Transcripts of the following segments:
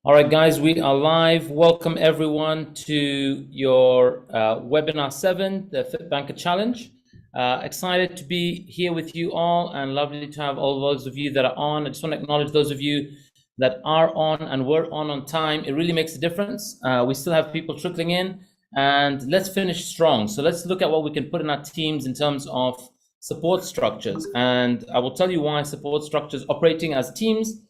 All right, guys, we are live. Welcome everyone to your webinar 7, the FITBANKER Challenge. Excited to be here with you all, and lovely to have all those of you that are on. I just want to acknowledge those of you that are on and were on time. It really makes a difference. We still have people trickling in, and let's finish strong. So let's look at what we can put in our teams in terms of support structures. And I will tell you why support structures operating as teams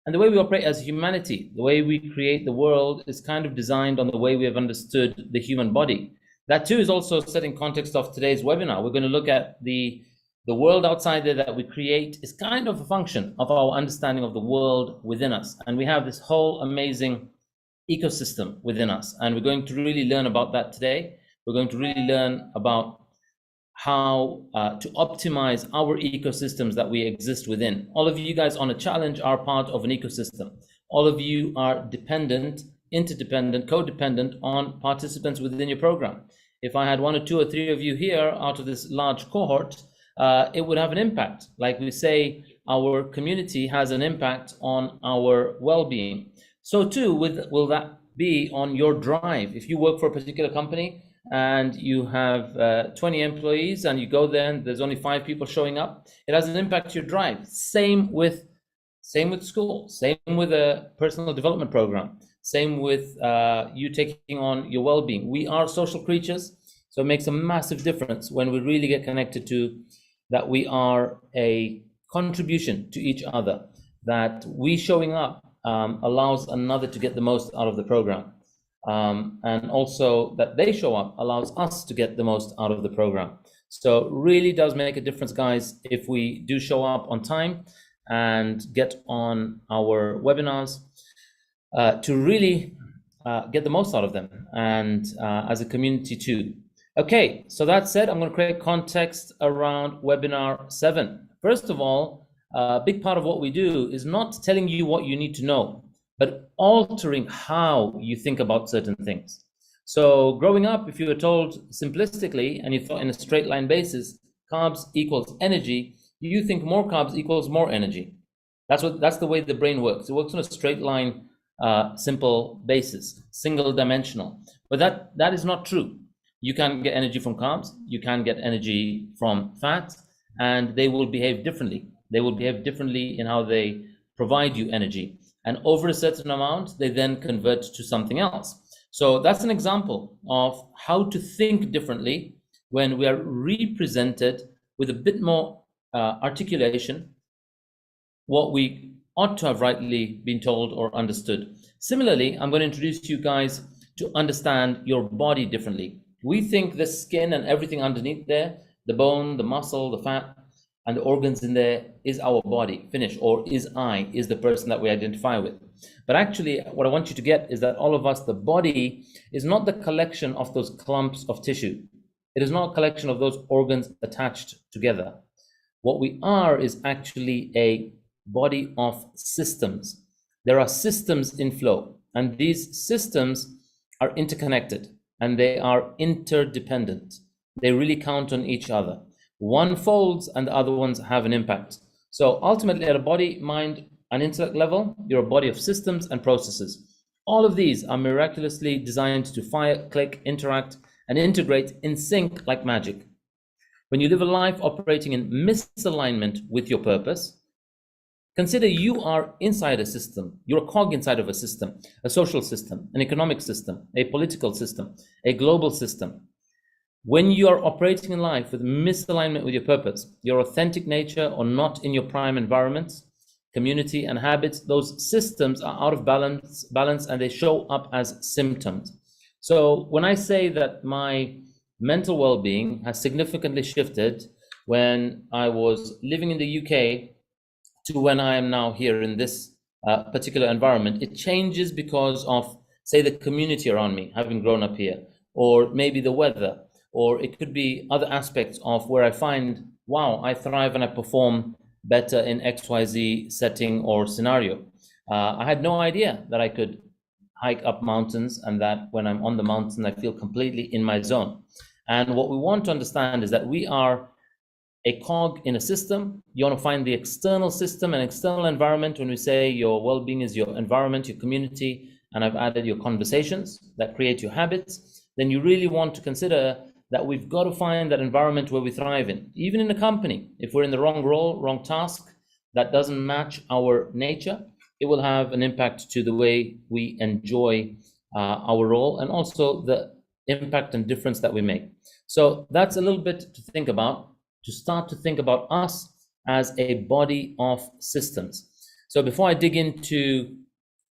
and the way we operate as humanity, the way we create the world, is kind of designed on the way we have understood the human body. That too is also set in context of today's webinar. We're going to look at the world outside there that we create is kind of a function of our understanding of the world within us. And we have this whole amazing ecosystem within us. And we're going to really learn about that today. We're going to really learn about how to optimize our ecosystems that we exist within. All of you guys on a challenge are part of an ecosystem. All of you are dependent, interdependent, codependent on participants within your program. If I had 1 or 2 or 3 of you here out of this large cohort, it would have an impact. Like we say, our community has an impact on our well-being. So too will that be on your drive. If you work for a particular company, and you have 20 employees and you go there and there's only 5 people showing up, it has an impact to your drive. Same with school, same with a personal development program, same with you taking on your well-being. We are social creatures, so it makes a massive difference when we really get connected to that we are a contribution to each other, that we showing up allows another to get the most out of the program. And also that they show up allows us to get the most out of the program. So it really does make a difference, guys, if we do show up on time and get on our webinars to really get the most out of them, and as a community too. Okay, so that said, I'm going to create context around webinar 7. First of all, a big part of what we do is not telling you what you need to know, but altering how you think about certain things. So growing up, if you were told simplistically and you thought in a straight line basis, carbs equals energy, you think more carbs equals more energy. That's the way the brain works. It works on a straight line, simple basis, single dimensional. But that is not true. You can get energy from carbs, you can get energy from fat, and they will behave differently. They will behave differently in how they provide you energy. And over a certain amount, they then convert to something else. So that's an example of how to think differently when we are represented with a bit more articulation, what we ought to have rightly been told or understood. Similarly, I'm going to introduce you guys to understand your body differently. We think the skin and everything underneath there, the bone, the muscle, the fat, and the organs in there is our body, finish, or is the person that we identify with. But actually, what I want you to get is that all of us, the body is not the collection of those clumps of tissue. It is not a collection of those organs attached together. What we are is actually a body of systems. There are systems in flow, and these systems are interconnected and they are interdependent. They really count on each other. One folds and the other ones have an impact. So ultimately, at a body, mind, and intellect level, you're a body of systems and processes. All of these are miraculously designed to fire, click, interact, and integrate in sync like magic. When you live a life operating in misalignment with your purpose, consider you are inside a system. You're a cog inside of a system, a social system, an economic system, a political system, a global system. When you are operating in life with misalignment with your purpose, your authentic nature, or not in your prime environments, community, and habits, those systems are out of balance, and they show up as symptoms. So when I say that my mental well-being has significantly shifted when I was living in the UK to when I am now here in this particular environment, it changes because of, say, the community around me, having grown up here, or maybe the weather, or it could be other aspects of where I find, wow, I thrive and I perform better in XYZ setting or scenario. I had no idea that I could hike up mountains, and that when I'm on the mountain, I feel completely in my zone. And what we want to understand is that we are a cog in a system. You want to find the external system and external environment. When we say your well-being is your environment, your community, and I've added your conversations that create your habits, then you really want to consider that we've got to find that environment where we thrive in. Even in a company, if we're in the wrong role, wrong task, that doesn't match our nature, it will have an impact to the way we enjoy our role, and also the impact and difference that we make. So that's a little bit to think about, to start to think about us as a body of systems. So before I dig into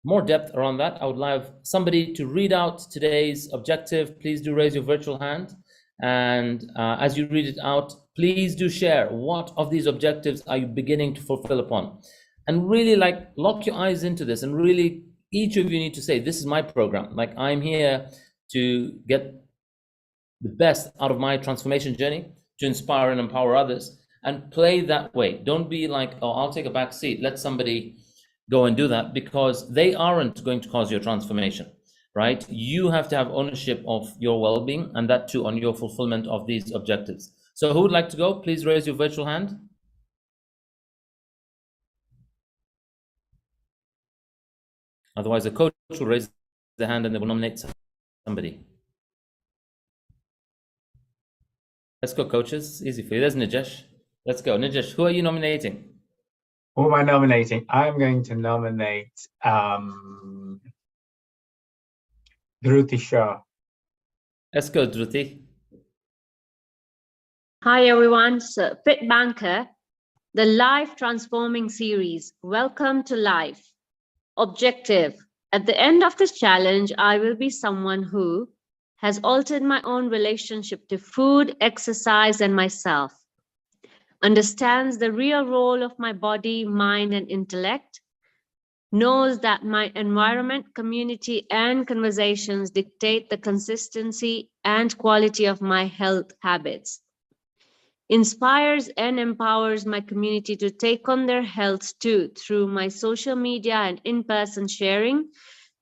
more depth around that, I would love somebody to read out today's objective. Please do raise your virtual hand. And as you read it out, please do share what of these objectives are you beginning to fulfill upon. And really, like, lock your eyes into this, and really each of you need to say, this is my program. Like, I'm here to get the best out of my transformation journey, to inspire and empower others, and play that way. Don't be like, oh, I'll take a back seat, let somebody go and do that, because they aren't going to cause your transformation, right? You have to have ownership of your well-being, and that too on your fulfillment of these objectives. So who would like to go? Please raise your virtual hand. Otherwise, the coach will raise the hand and they will nominate somebody. Let's go, coaches. Easy for you. There's Nijesh. Let's go. Nijesh, who are you nominating? Who am I nominating? I'm going to nominate Dhruti Shah. Let's go, Dhruti. Hi, everyone. So, FITBANKER, the life transforming series. Welcome to life. Objective. At the end of this challenge, I will be someone who has altered my own relationship to food, exercise, and myself, understands the real role of my body, mind, and intellect, knows that my environment, community, and conversations dictate the consistency and quality of my health habits, inspires and empowers my community to take on their health too through my social media and in-person sharing,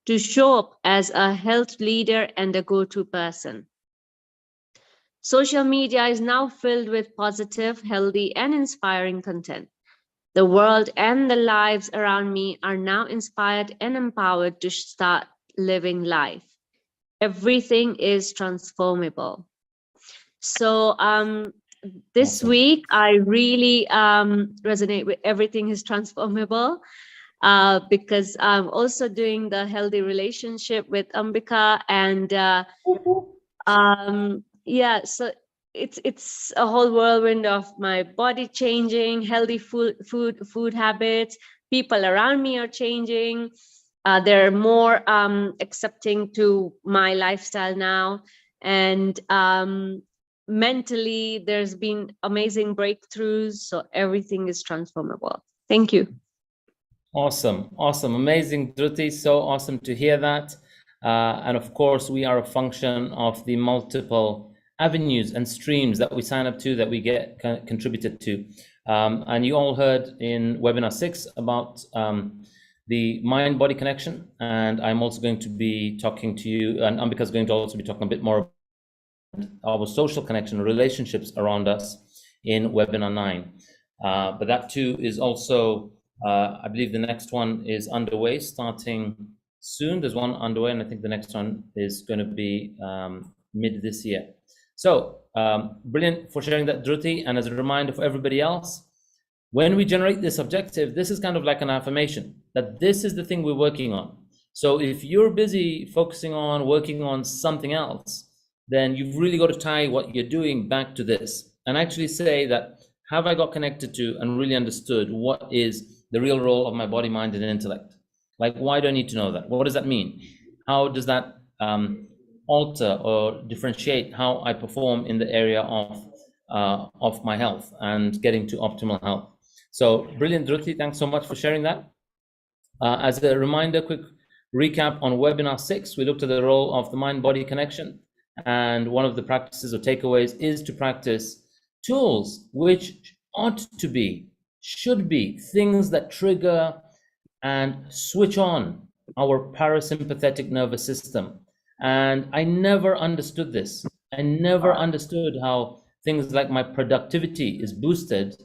to show up as a health leader and a go-to person. Social media is now filled with positive, healthy, and inspiring content. The world and the lives around me are now inspired and empowered to start living life. Everything is transformable. So this week, I really resonate with everything is transformable. Because I'm also doing the healthy relationship with Ambika, and yeah, so it's a whole whirlwind of my body changing, healthy food habits. People around me are changing. They're more accepting to my lifestyle now, and mentally there's been amazing breakthroughs. So everything is transformable. Thank you. Awesome, amazing, Dhruti. So awesome to hear that. And of course, we are a function of the multiple avenues and streams that we sign up to, that we get contributed to. And you all heard in webinar 6 about the mind-body connection. And I'm also going to be talking to you, and Ambika's going to also be talking a bit more about our social connection, relationships around us in webinar 9. But that too is also, I believe the next one is underway, starting soon. There's one underway, and I think the next one is going to be mid this year. So brilliant for sharing that, Dhruti. And as a reminder for everybody else, when we generate this objective, this is kind of like an affirmation that this is the thing we're working on. So if you're busy focusing on working on something else, then you've really got to tie what you're doing back to this and actually say that, have I got connected to and really understood what is the real role of my body, mind, and intellect? Like, why do I need to know that? What does that mean? How does that alter or differentiate how I perform in the area of my health and getting to optimal health? So brilliant, Dhruti. Thanks so much for sharing that. As a reminder, quick recap on webinar 6, we looked at the role of the mind-body connection. And one of the practices or takeaways is to practice tools which ought to be, should be, things that trigger and switch on our parasympathetic nervous system. And I never understood this. I never understood how things like my productivity is boosted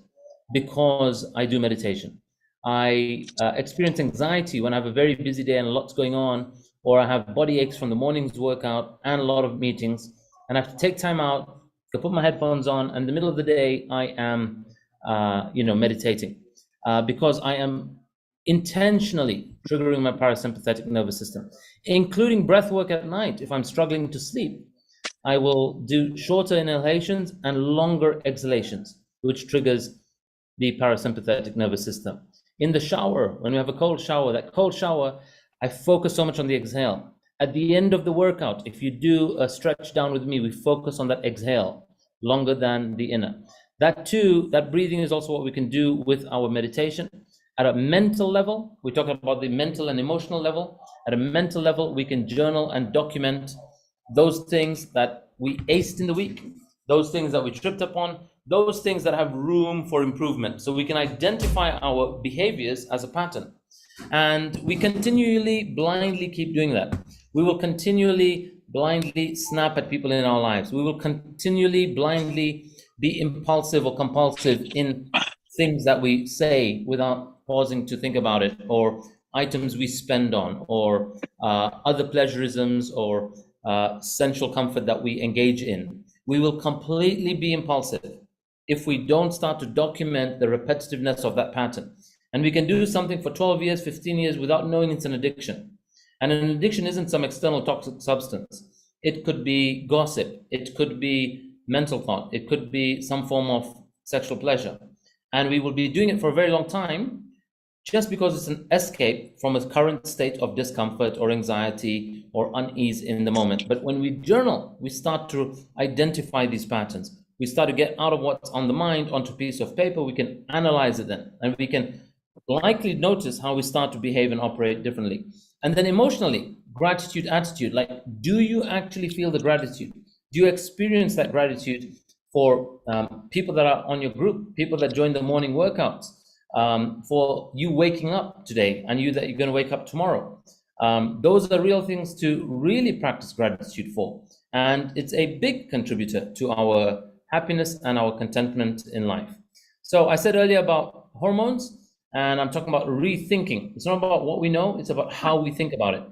because I do meditation. I experience anxiety when I have a very busy day and lots going on, or I have body aches from the morning's workout and a lot of meetings, and I have to take time out to put my headphones on, and in the middle of the day, I am, meditating because I am intentionally triggering my parasympathetic nervous system, including breath work at night. If I'm struggling to sleep, I will do shorter inhalations and longer exhalations, which triggers the parasympathetic nervous system. In the shower, when we have a cold shower, I focus so much on the exhale. At the end of the workout, if you do a stretch down with me, we focus on that exhale longer than the inner. That too, that breathing is also what we can do with our meditation. At a mental level, we talk about the mental and emotional level. At a mental level, we can journal and document those things that we aced in the week, those things that we tripped upon, those things that have room for improvement. So we can identify our behaviors as a pattern. And we continually blindly keep doing that. We will continually blindly snap at people in our lives. We will continually blindly be impulsive or compulsive in things that we say without pausing to think about it, or items we spend on, or other pleasurisms, or sensual comfort that we engage in. We will completely be impulsive if we don't start to document the repetitiveness of that pattern. And we can do something for 12 years, 15 years without knowing it's an addiction. And an addiction isn't some external toxic substance. It could be gossip. It could be mental thought. It could be some form of sexual pleasure. And we will be doing it for a very long time just because it's an escape from a current state of discomfort or anxiety or unease in the moment. But when we journal, we start to identify these patterns. We start to get out of what's on the mind onto a piece of paper. We can analyze it then, and we can likely notice how we start to behave and operate differently. And then emotionally, gratitude attitude, like, do you actually feel the gratitude? Do you experience that gratitude for people that are on your group, people that join the morning workouts, for you waking up today and you that you're going to wake up tomorrow? Those are real things to really practice gratitude for. And it's a big contributor to our happiness and our contentment in life. So I said earlier about hormones, and I'm talking about rethinking. It's not about what we know, it's about how we think about it.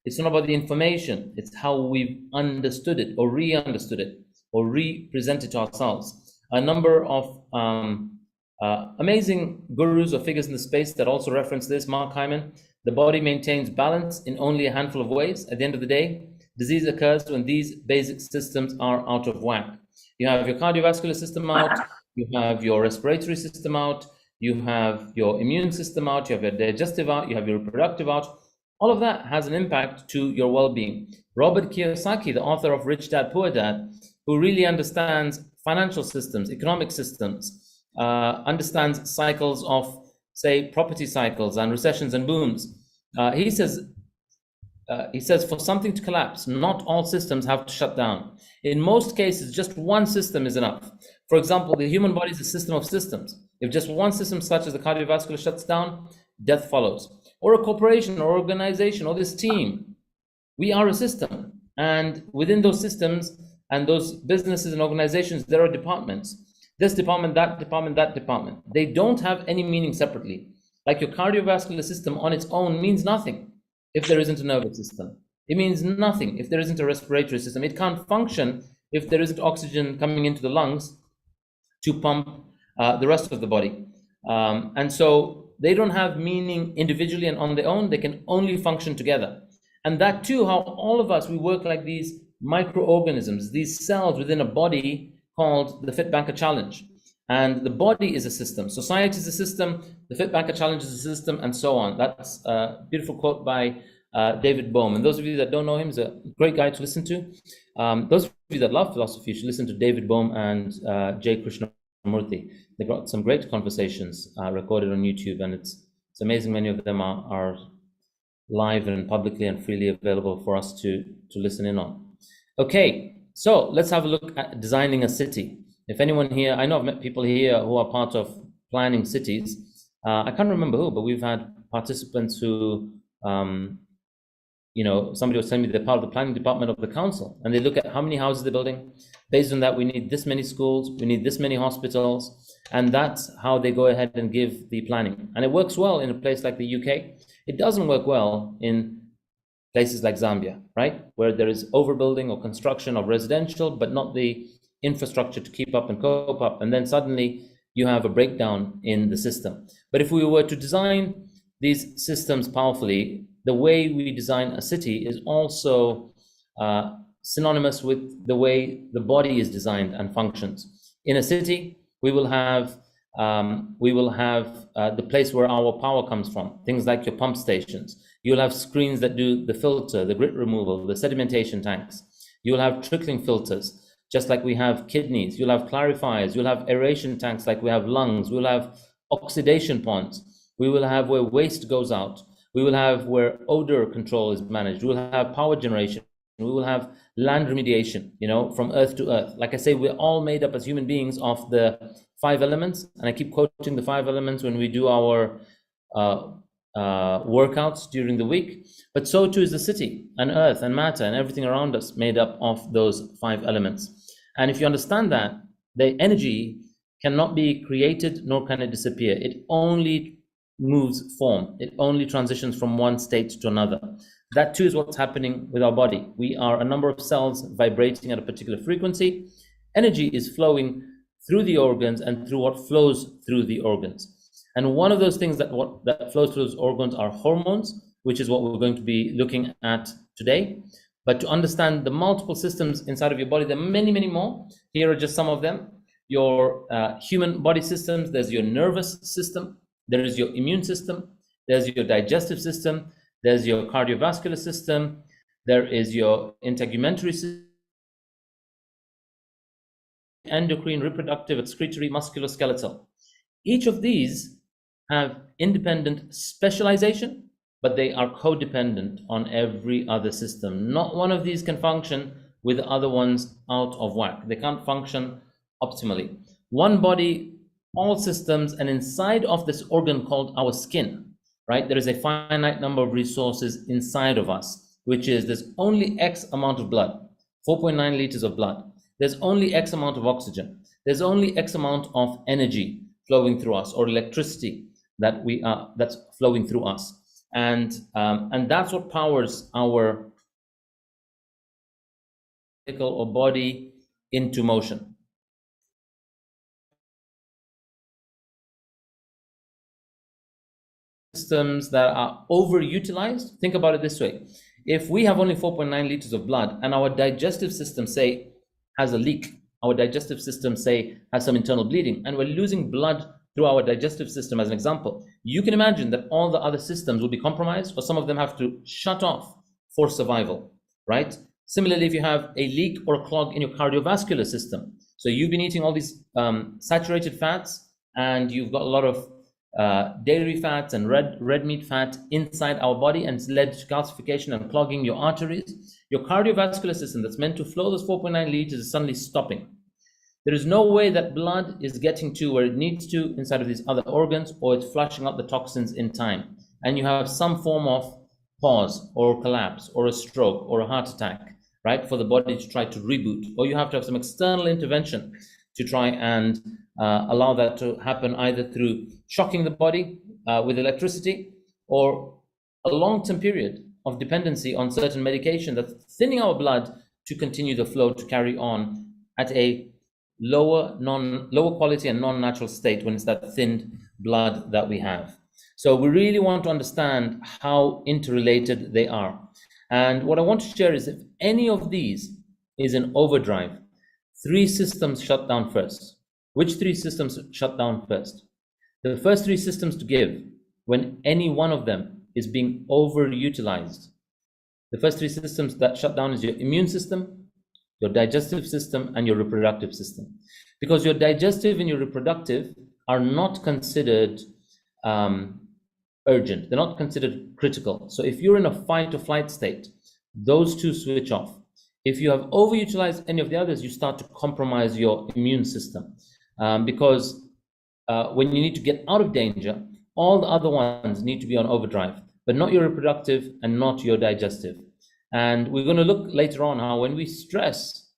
It's not about the information, it's how we've understood it or re-understood it or re-presented to ourselves. A number of amazing gurus or figures in the space that also reference this. Mark Hyman: the body maintains balance in only a handful of ways. At the end of the day, disease occurs when these basic systems are out of whack. You have your cardiovascular system out, you have your respiratory system out, you have your immune system out, you have your digestive out, you have your reproductive out. All of that has an impact to your well-being. Robert Kiyosaki, the author of Rich Dad, Poor Dad, who really understands financial systems, economic systems, understands cycles of, say, property cycles and recessions and booms. He says, for something to collapse, not all systems have to shut down. In most cases, just one system is enough. For example, the human body is a system of systems. If just one system, such as the cardiovascular, shuts down, death follows. Or a corporation or organization or this team, we are a system. And within those systems and those businesses and organizations, there are departments. This department, that department, that department. They don't have any meaning separately. Like your cardiovascular system on its own means nothing if there isn't a nervous system. It means nothing if there isn't a respiratory system. It can't function if there isn't oxygen coming into the lungs to pump the rest of the body. And so they don't have meaning individually and on their own. They can only function together. And that too, how all of us, we work like these microorganisms, these cells within a body called the FITBANKER Challenge. And the body is a system. Society is a system. The FITBANKER Challenge is a system, and so on. That's a beautiful quote by David Bohm. And those of you that don't know him, he's a great guy to listen to. Those of you that love philosophy should listen to David Bohm and Jay Krishnamurti. They've got some great conversations recorded on YouTube, and it's amazing. Many of them are live and publicly and freely available for us to listen in on. Okay, so let's have a look at designing a city. If anyone here, I know I've met people here who are part of planning cities. I can't remember who, but we've had participants who somebody was telling me they're part of the planning department of the council, and they look at how many houses they're building. Based on that, we need this many schools, we need this many hospitals, and that's how they go ahead and give the planning. And it works well in a place like the UK. It doesn't work well in places like Zambia, right? Where there is overbuilding or construction of residential, but not the infrastructure to keep up and cope up. And then suddenly you have a breakdown in the system. But if we were to design these systems powerfully, the way we design a city is also synonymous with the way the body is designed and functions. In a city, we will have the place where our power comes from, things like your pump stations. You'll have screens that do the filter, the grit removal, the sedimentation tanks. You'll have trickling filters, just like we have kidneys. You'll have clarifiers. You'll have aeration tanks like we have lungs. We'll have oxidation ponds. We will have where waste goes out. We will have where odor control is managed. We will have power generation. We will have land remediation, from earth to earth. Like I say, we're all made up as human beings of the 5 elements. And I keep quoting the 5 elements when we do our workouts during the week. But so too is the city and earth and matter and everything around us made up of those 5 elements. And if you understand that, the energy cannot be created, nor can it disappear. It only moves form. It only transitions from one state to another. That too is what's happening with our body. We are a number of cells vibrating at a particular frequency. Energy is flowing through the organs and through what flows through the organs. And one of those things that flows through those organs are hormones, which is what we're going to be looking at today. But to understand the multiple systems inside of your body, there are many, many more. Here are just some of them. Your human body systems, there's your nervous system, there is your immune system, there's your digestive system, there's your cardiovascular system, there is your integumentary system, endocrine, reproductive, excretory, musculoskeletal. Each of these have independent specialization, but they are codependent on every other system. Not one of these can function with the other ones out of whack. They can't function optimally. One body, all systems, and inside of this organ called our skin, right? There is a finite number of resources inside of us, which is there's only X amount of blood, 4.9 liters of blood. There's only X amount of oxygen. There's only X amount of energy flowing through us, or electricity that's flowing through us. And that's what powers our vehicle or body into motion. Systems that are overutilized, think about it this way. If we have only 4.9 liters of blood and our digestive system, say, has a leak, our digestive system, say, has some internal bleeding, and we're losing blood through our digestive system as an example, you can imagine that all the other systems will be compromised, or some of them have to shut off for survival, right? Similarly, if you have a leak or a clog in your cardiovascular system, so you've been eating all these saturated fats, and you've got a lot of dairy fats and red meat fat inside our body, and it's led to calcification and clogging your arteries. Your cardiovascular system that's meant to flow those 4.9 liters is suddenly stopping. There is no way that blood is getting to where it needs to inside of these other organs, or it's flushing out the toxins in time. And you have some form of pause or collapse or a stroke or a heart attack, right, for the body to try to reboot. Or you have to have some external intervention to try and allow that to happen, either through shocking the body with electricity, or a long-term period of dependency on certain medication that's thinning our blood to continue the flow to carry on at a lower quality and non-natural state when it's that thinned blood that we have. So we really want to understand how interrelated they are. And what I want to share is, if any of these is in overdrive, 3 systems shut down first. Which 3 systems shut down first? The first 3 systems to give when any one of them is being overutilized. The first 3 systems that shut down is your immune system, your digestive system, and your reproductive system. Because your digestive and your reproductive are not considered urgent. They're not considered critical. So if you're in a fight or flight state, those 2 switch off. If you have overutilized any of the others, you start to compromise your immune system. Because when you need to get out of danger, all the other ones need to be on overdrive. but not your reproductive and not your digestive. And we're going to look later on how when we stress,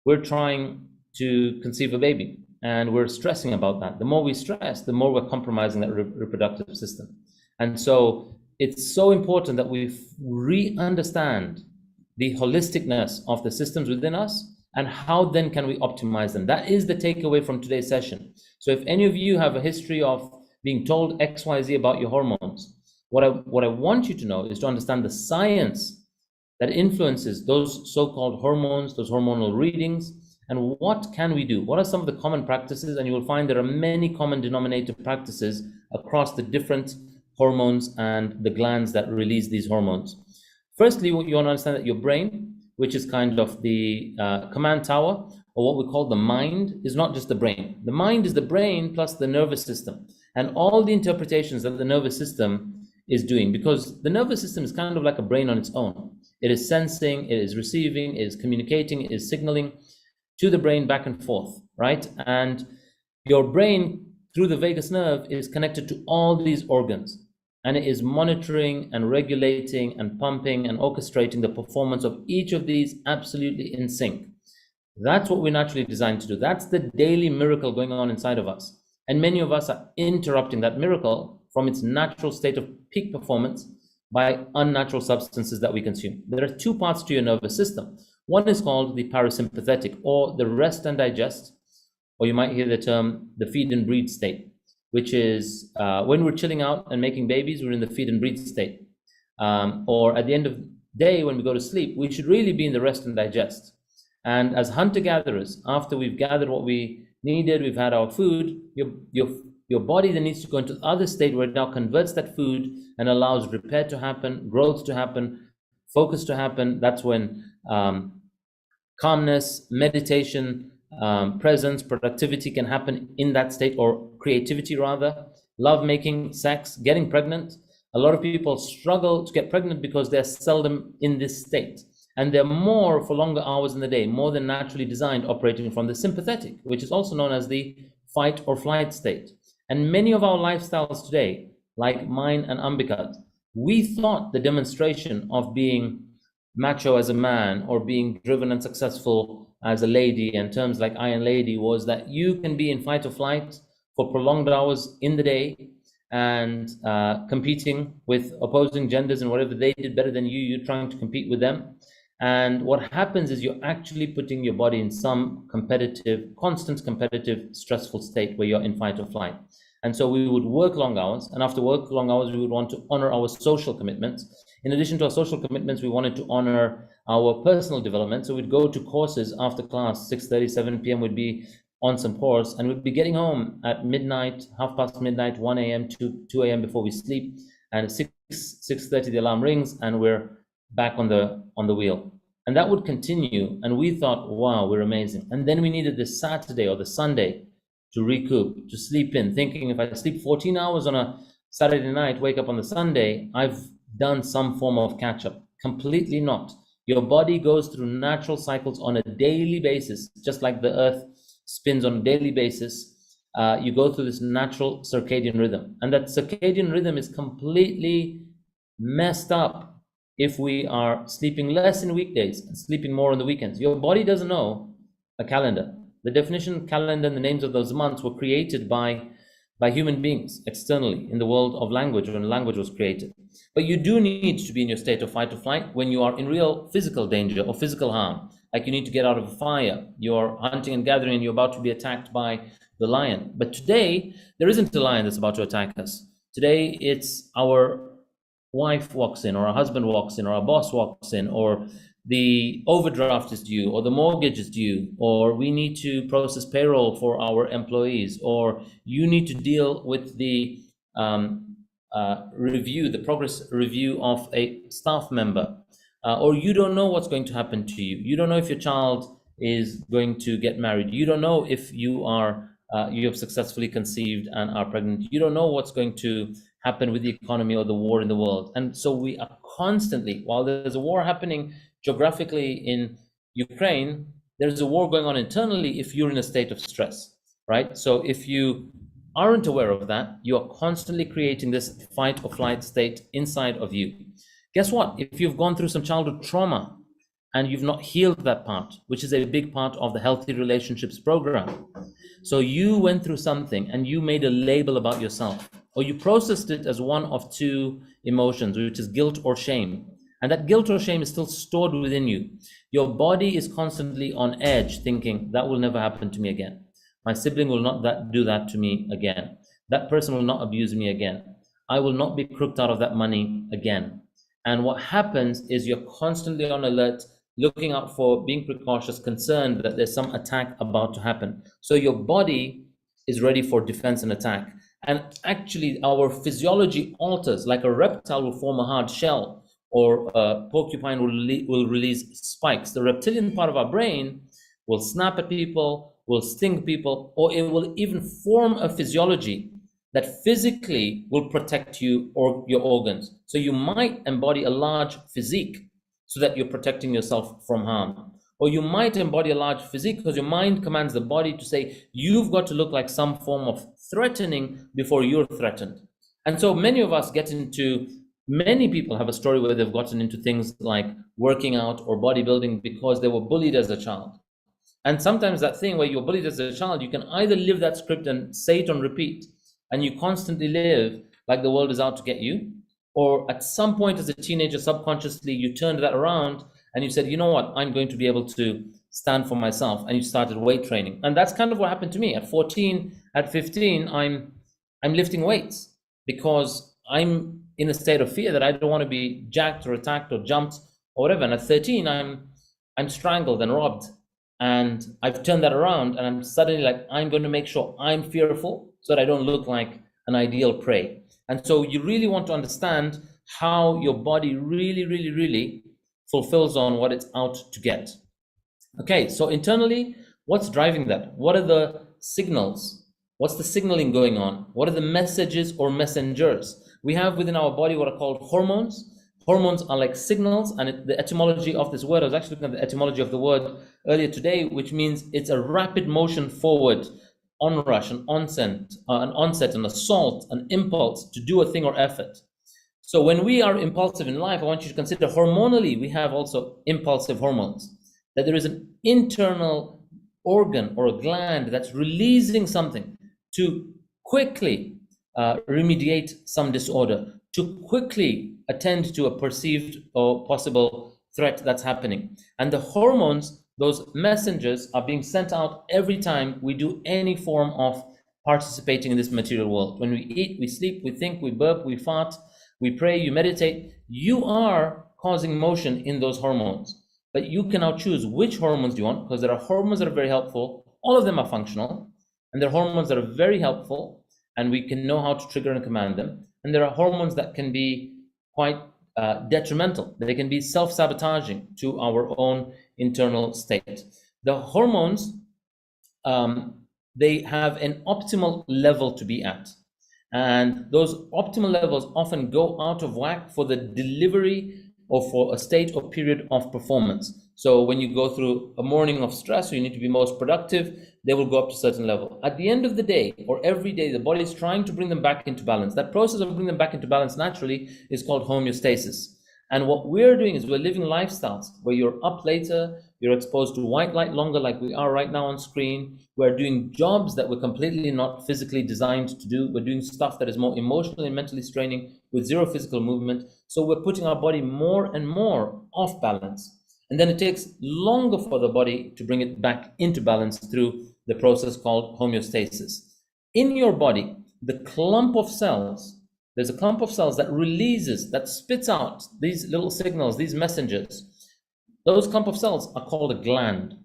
we're trying to conceive a baby, and we're stressing about that. The more we stress, the more we're compromising that reproductive system. And so it's so important that we re-understand the holisticness of the systems within us, and how then can we optimize them. That is the takeaway from today's session. So if any of you have a history of being told XYZ about your hormones, what I want you to know is to understand the science that influences those so-called hormones, those hormonal readings, and what can we do? What are some of the common practices? And you will find there are many common denominator practices across the different hormones and the glands that release these hormones. Firstly, you want to understand that your brain, which is kind of the command tower, or what we call the mind, is not just the brain. The mind is the brain plus the nervous system, and all the interpretations that the nervous system is doing, because the nervous system is kind of like a brain on its own. It is sensing, it is receiving, it is communicating, it is signaling to the brain back and forth, right? And your brain, through the vagus nerve, is connected to all these organs, and it is monitoring and regulating and pumping and orchestrating the performance of each of these absolutely in sync. That's what we're naturally designed to do. That's the daily miracle going on inside of us. And many of us are interrupting that miracle from its natural state of peak performance by unnatural substances that we consume. There are two parts to your nervous system. One is called the parasympathetic, or the rest and digest, or you might hear the term the feed and breed state, which is when we're chilling out and making babies, we're in the feed and breed state. Or at the end of the day, when we go to sleep, we should really be in the rest and digest. And as hunter-gatherers, after we've gathered what we needed, we've had our food, your body then needs to go into the other state where it now converts that food and allows repair to happen, growth to happen, focus to happen. That's when calmness, meditation, presence, productivity can happen in that state, or creativity rather, lovemaking, sex, getting pregnant. A lot of people struggle to get pregnant because they're seldom in this state. And they're more for longer hours in the day, more than naturally designed, operating from the sympathetic, which is also known as the fight or flight state. And many of our lifestyles today, like mine and Ambika's, we thought the demonstration of being macho as a man or being driven and successful as a lady, and terms like Iron Lady, was that you can be in fight or flight for prolonged hours in the day and competing with opposing genders, and whatever they did better than you, you're trying to compete with them. And what happens is you're actually putting your body in some competitive, constant competitive, stressful state where you're in fight or flight. And so we would work long hours, and after work long hours, we would want to honor our social commitments. In addition to our social commitments, we wanted to honor our personal development. So we'd go to courses after class, 6:30, 7 p.m. we'd be on some course, and we'd be getting home at midnight, midnight, 1 a.m., 2 a.m. before we sleep, and 6:30 the alarm rings, and we're back on the wheel. And that would continue, and we thought, wow, we're amazing. And then we needed the Saturday or the Sunday to recoup, to sleep in, thinking if I sleep 14 hours on a Saturday night, wake up on the Sunday, I've done some form of catch-up. Completely not. Your body goes through natural cycles on a daily basis, just like the earth spins on a daily basis. You go through this natural circadian rhythm, and that circadian rhythm is completely messed up if we are sleeping less in weekdays and sleeping more on the weekends. Your body doesn't know a calendar. The definition of calendar and the names of those months were created by human beings externally in the world of language, when language was created. But you do need to be in your state of fight or flight when you are in real physical danger or physical harm. Like you need to get out of a fire, you're hunting and gathering, and you're about to be attacked by the lion. But today, there isn't a lion that's about to attack us. Today, it's our wife walks in, or our husband walks in, or our boss walks in, or the overdraft is due, or the mortgage is due, or we need to process payroll for our employees, or you need to deal with the review, the progress review of a staff member, or you don't know what's going to happen to you. You don't know if your child is going to get married. You don't know if you have successfully conceived and are pregnant. You don't know what's going to happen with the economy or the war in the world. And so we are constantly, while there's a war happening geographically in Ukraine, there's a war going on internally if you're in a state of stress, right? So if you aren't aware of that, you are constantly creating this fight or flight state inside of you. Guess what? If you've gone through some childhood trauma and you've not healed that part, which is a big part of the Healthy Relationships program. So you went through something and you made a label about yourself, or you processed it as one of two emotions, which is guilt or shame. And that guilt or shame is still stored within you. Your body is constantly on edge, thinking that will never happen to me again. My sibling will not do that to me again. That person will not abuse me again. I will not be crooked out of that money again. And what happens is you're constantly on alert, looking out for, being precautious, concerned that there's some attack about to happen. So your body is ready for defense and attack. And actually our physiology alters, like a reptile will form a hard shell, or a porcupine will release spikes. The reptilian part of our brain will snap at people, will sting people, or it will even form a physiology that physically will protect you or your organs. So you might embody a large physique so that you're protecting yourself from harm. Or you might embody a large physique because your mind commands the body to say, you've got to look like some form of threatening before you're threatened. And so many of us many people have a story where they've gotten into things like working out or bodybuilding because they were bullied as a child. And sometimes that thing where you're bullied as a child, you can either live that script and say it on repeat, and you constantly live like the world is out to get you, or at some point as a teenager, subconsciously, you turned that around and you said, you know what, I'm going to be able to stand for myself, and you started weight training. And that's kind of what happened to me. At 14, at 15, I'm lifting weights because I'm in a state of fear that I don't want to be jacked or attacked or jumped or whatever. And at 13, I'm strangled and robbed. And I've turned that around, and I'm suddenly like, I'm going to make sure I'm fearful so that I don't look like an ideal prey. And so you really want to understand how your body really, really, really fulfills on what it's out to get. Okay, so internally, what's driving that? What are the signals? What's the signaling going on? What are the messages or messengers? We have within our body what are called hormones. Hormones are like signals, and the etymology of this word, I was actually looking at the etymology of the word earlier today, which means it's a rapid motion forward, onrush, an onset, an assault, an impulse to do a thing or effort. So when we are impulsive in life, I want you to consider hormonally, we have also impulsive hormones, that there is an internal organ or a gland that's releasing something to quickly remediate some disorder, to quickly attend to a perceived or possible threat that's happening. And the hormones, those messengers, are being sent out every time we do any form of participating in this material world. When we eat, we sleep, we think, we burp, we fart, we pray, you meditate, you are causing motion in those hormones. But you can now choose which hormones do you want, because there are hormones that are very helpful. All of them are functional, and there are hormones that are very helpful, and we can know how to trigger and command them. And there are hormones that can be quite detrimental. They can be self-sabotaging to our own internal state. The hormones, they have an optimal level to be at. And those optimal levels often go out of whack for the delivery or for a state or period of performance. So when you go through a morning of stress, or you need to be most productive, they will go up to a certain level. At the end of the day, or every day, the body is trying to bring them back into balance. That process of bringing them back into balance naturally is called homeostasis. And what we're doing is we're living lifestyles where you're up later, you're exposed to white light longer, like we are right now on screen. We're doing jobs that we're completely not physically designed to do. We're doing stuff that is more emotionally and mentally straining with zero physical movement. So we're putting our body more and more off balance. And then it takes longer for the body to bring it back into balance through the process called homeostasis. In your body, the clump of cells, there's a clump of cells that releases, that spits out these little signals, these messengers. Those clump of cells are called a gland.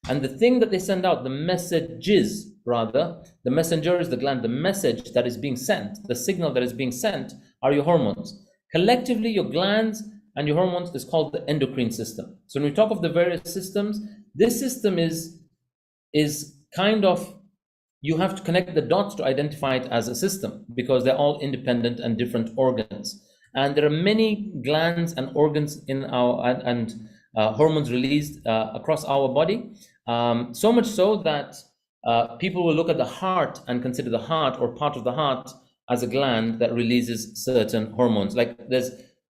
And the thing that they send out, the messages rather, the messenger is the gland, the message that is being sent, the signal that is being sent are your hormones. Collectively, your glands and your hormones is called the endocrine system. So when we talk of the various systems, this system is kind of, you have to connect the dots to identify it as a system, because they're all independent and different organs. And there are many glands and organs in our, hormones released across our body. So much so that people will look at the heart and consider the heart or part of the heart as a gland that releases certain hormones. Like there's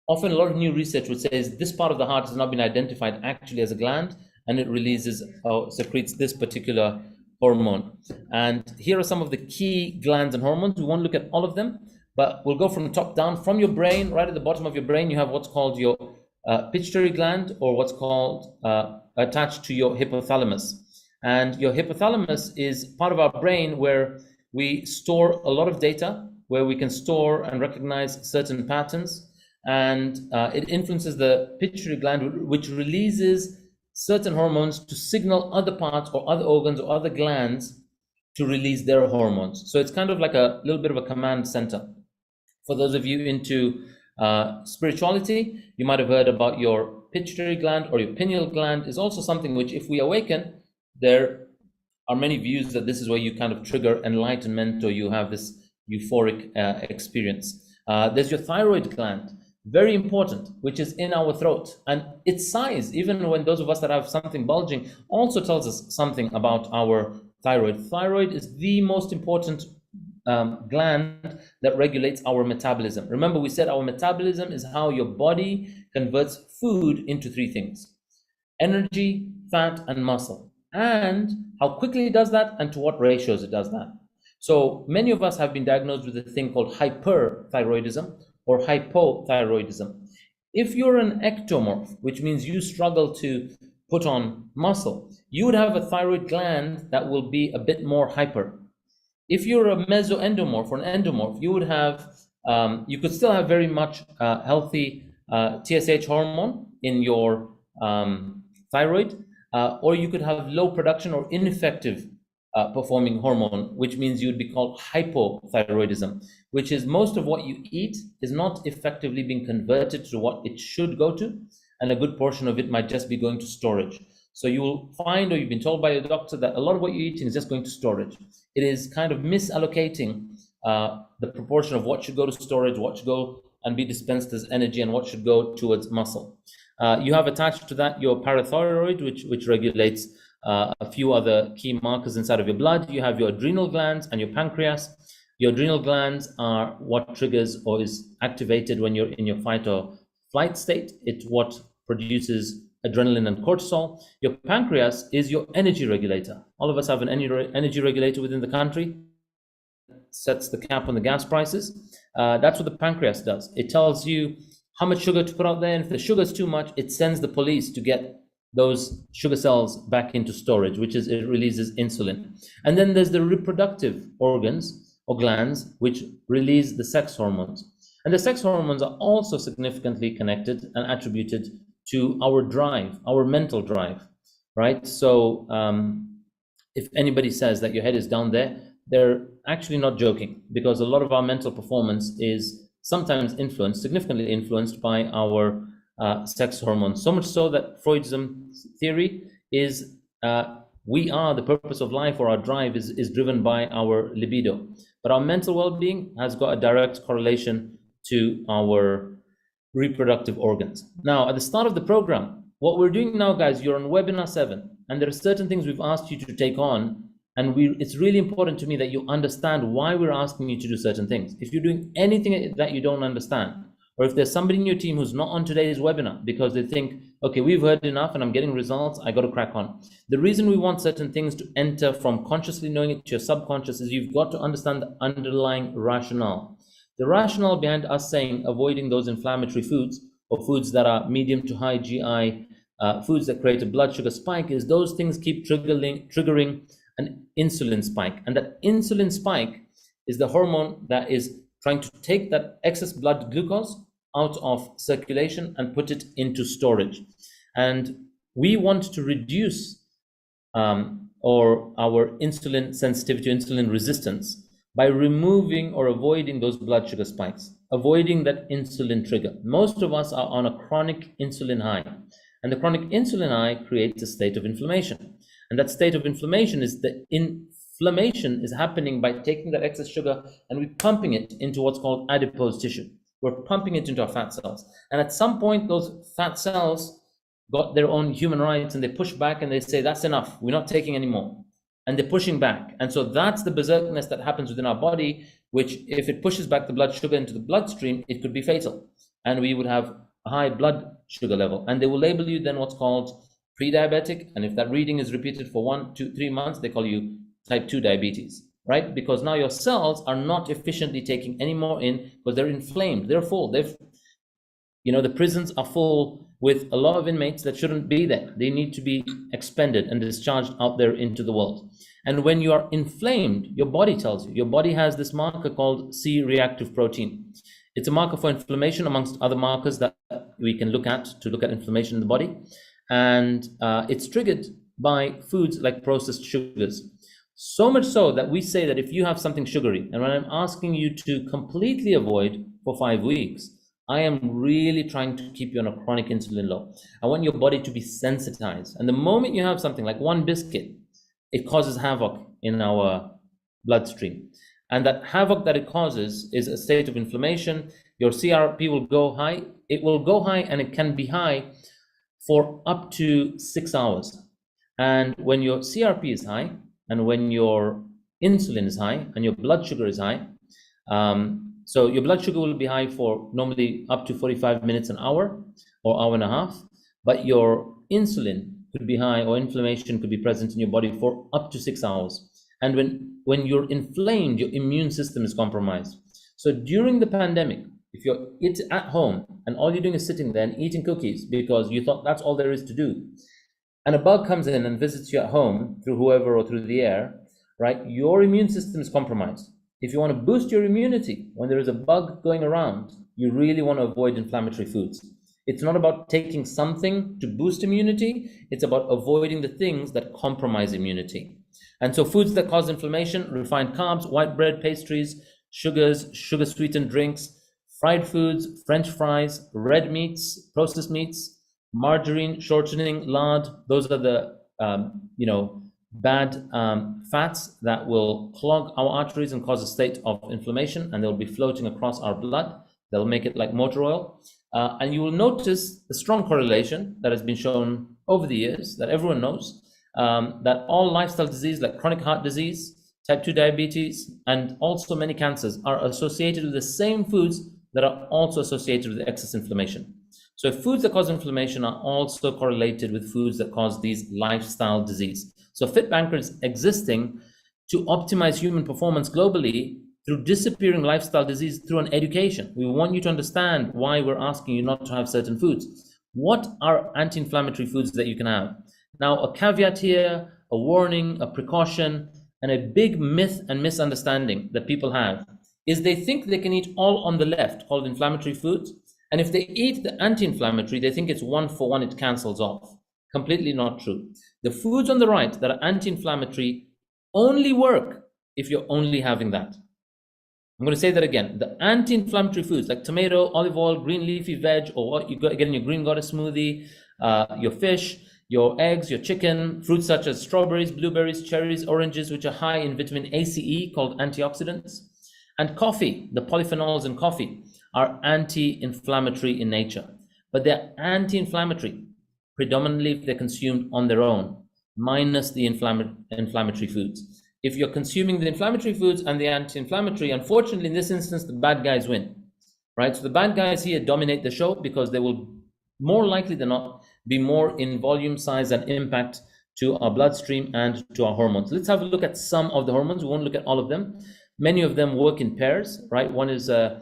often a lot of new research which says this part of the heart has not been identified actually as a gland, and it releases or secretes this particular hormone. And here are some of the key glands and hormones. We won't look at all of them, but we'll go from top down. From your brain, right at the bottom of your brain, you have what's called your pituitary gland, or what's called attached to your hypothalamus. And your hypothalamus is part of our brain where we store a lot of data, where we can store and recognize certain patterns. And it influences the pituitary gland, which releases certain hormones to signal other parts or other organs or other glands to release their hormones. So it's kind of like a little bit of a command center. For those of you into spirituality, you might have heard about your pituitary gland, or your pineal gland is also something which, if we awaken, there are many views that this is where you kind of trigger enlightenment, or you have this euphoric experience. There's your thyroid gland, very important, which is in our throat, and its size, even when those of us that have something bulging, also tells us something about our thyroid. Thyroid is the most important gland that regulates our metabolism. Remember, we said our metabolism is how your body converts food into three things: energy, fat, and muscle, and how quickly it does that and to what ratios it does that. So many of us have been diagnosed with a thing called hyperthyroidism or hypothyroidism. If you're an ectomorph, which means you struggle to put on muscle, you would have a thyroid gland that will be a bit more hyper. If you're a mesoendomorph or an endomorph, you would have, you could still have very much healthy TSH hormone in your thyroid, or you could have low production or ineffective performing hormone, which means you would be called hypothyroidism, which is most of what you eat is not effectively being converted to what it should go to, and a good portion of it might just be going to storage. So you will find, or you've been told by your doctor, that a lot of what you're eating is just going to storage. It is kind of misallocating the proportion of what should go to storage, what should go and be dispensed as energy, and what should go towards muscle. You have attached to that your parathyroid, which regulates a few other key markers inside of your blood. You have your adrenal glands and your pancreas. Your adrenal glands are what triggers or is activated when you're in your fight or flight state. It's what produces adrenaline and cortisol. Your pancreas is your energy regulator. All of us have an energy regulator within the country. Sets the cap on the gas prices. That's what the pancreas does. It tells you how much sugar to put out there, and if the sugar is too much, it sends the police to get those sugar cells back into storage, which is, it releases insulin. And then there's the reproductive organs or glands, which release the sex hormones. And the sex hormones are also significantly connected and attributed to our drive, our mental drive, right? So if anybody says that your head is down there, they're actually not joking, because a lot of our mental performance is sometimes influenced, significantly influenced by our sex hormones. So much so that Freud's theory is we are, the purpose of life or our drive is driven by our libido. But our mental well-being has got a direct correlation to our reproductive organs. Now, at the start of the program, what we're doing now, guys, you're on webinar 7, and there are certain things we've asked you to take on, and it's really important to me that you understand why we're asking you to do certain things. If you're doing anything that you don't understand, or if there's somebody in your team who's not on today's webinar because they think, okay, we've heard enough and I'm getting results, I got to crack on. The reason we want certain things to enter from consciously knowing it to your subconscious is you've got to understand the underlying rationale. The rationale behind us saying avoiding those inflammatory foods or foods that are medium to high GI, foods that create a blood sugar spike, is those things keep triggering an insulin spike. And that insulin spike is the hormone that is trying to take that excess blood glucose out of circulation and put it into storage. And we want to reduce or our insulin sensitivity, insulin resistance, by removing or avoiding those blood sugar spikes, avoiding that insulin trigger. Most of us are on a chronic insulin high, and the chronic insulin high creates a state of inflammation. And that state of inflammation is the inflammation is happening by taking that excess sugar and we're pumping it into what's called adipose tissue. We're pumping it into our fat cells. And at some point, those fat cells got their own human rights and they push back and they say, that's enough, we're not taking any more. and they're pushing back. And so that's the berserkness that happens within our body, which if it pushes back the blood sugar into the bloodstream, it could be fatal. And we would have a high blood sugar level. And they will label you then what's called pre-diabetic. And if that reading is repeated for 1, 2, 3 months, they call you type 2 diabetes, right? Because now your cells are not efficiently taking any more in because they're inflamed, they're full. The prisons are full with a lot of inmates that shouldn't be there. They need to be expended and discharged out there into the world. And when you are inflamed, your body tells you. Your body has this marker called C-reactive protein. It's a marker for inflammation amongst other markers that we can look at to look at inflammation in the body. And it's triggered by foods like processed sugars. So much so that we say that if you have something sugary, and when I'm asking you to completely avoid for 5 weeks, I am really trying to keep you on a chronic insulin low. I want your body to be sensitized. And the moment you have something like one biscuit, it causes havoc in our bloodstream. And that havoc that it causes is a state of inflammation. Your CRP will go high. It will go high, and it can be high for up to 6 hours. And when your CRP is high, and when your insulin is high, and your blood sugar is high, so your blood sugar will be high for normally up to 45 minutes, an hour, or hour and a half, but your insulin could be high, or inflammation could be present in your body for up to 6 hours. And when you're inflamed, your immune system is compromised. So during the pandemic, if you're at home and all you're doing is sitting there and eating cookies because you thought that's all there is to do, and a bug comes in and visits you at home through whoever or through the air, right, your immune system is compromised. If you want to boost your immunity when there is a bug going around, you really want to avoid inflammatory foods. It's not about taking something to boost immunity, it's about avoiding the things that compromise immunity. And so foods that cause inflammation: refined carbs, white bread, pastries, sugars, sugar-sweetened drinks, fried foods, French fries, red meats, processed meats, margarine, shortening, lard. Those are the bad fats that will clog our arteries and cause a state of inflammation, and they'll be floating across our blood. They'll make it like motor oil. And you will notice the strong correlation that has been shown over the years, that everyone knows, that all lifestyle disease like chronic heart disease, type 2 diabetes, and also many cancers are associated with the same foods that are also associated with excess inflammation. So foods that cause inflammation are also correlated with foods that cause these lifestyle disease. So FITBANKER is existing to optimize human performance globally through disappearing lifestyle disease through an education. We want you to understand why we're asking you not to have certain foods. What are anti-inflammatory foods that you can have? Now, a caveat here, a warning, a precaution, and a big myth and misunderstanding that people have is they think they can eat all on the left, called inflammatory foods. And if they eat the anti-inflammatory, they think it's 1 for 1, it cancels off. Completely not true. The foods on the right that are anti-inflammatory only work if you're only having that. I'm going to say that again. The anti-inflammatory foods like tomato, olive oil, green leafy veg, or what you get in your green goddess smoothie, your fish, your eggs, your chicken, fruits such as strawberries, blueberries, cherries, oranges, which are high in vitamin ACE called antioxidants, and coffee. The polyphenols in coffee are anti-inflammatory in nature, but they're anti-inflammatory predominantly if they're consumed on their own, minus the inflammatory foods. If you're consuming the inflammatory foods and the anti-inflammatory, unfortunately, in this instance, the bad guys win, right? So the bad guys here dominate the show because they will more likely than not be more in volume, size, and impact to our bloodstream and to our hormones. Let's have a look at some of the hormones. We won't look at all of them. Many of them work in pairs, right? One is an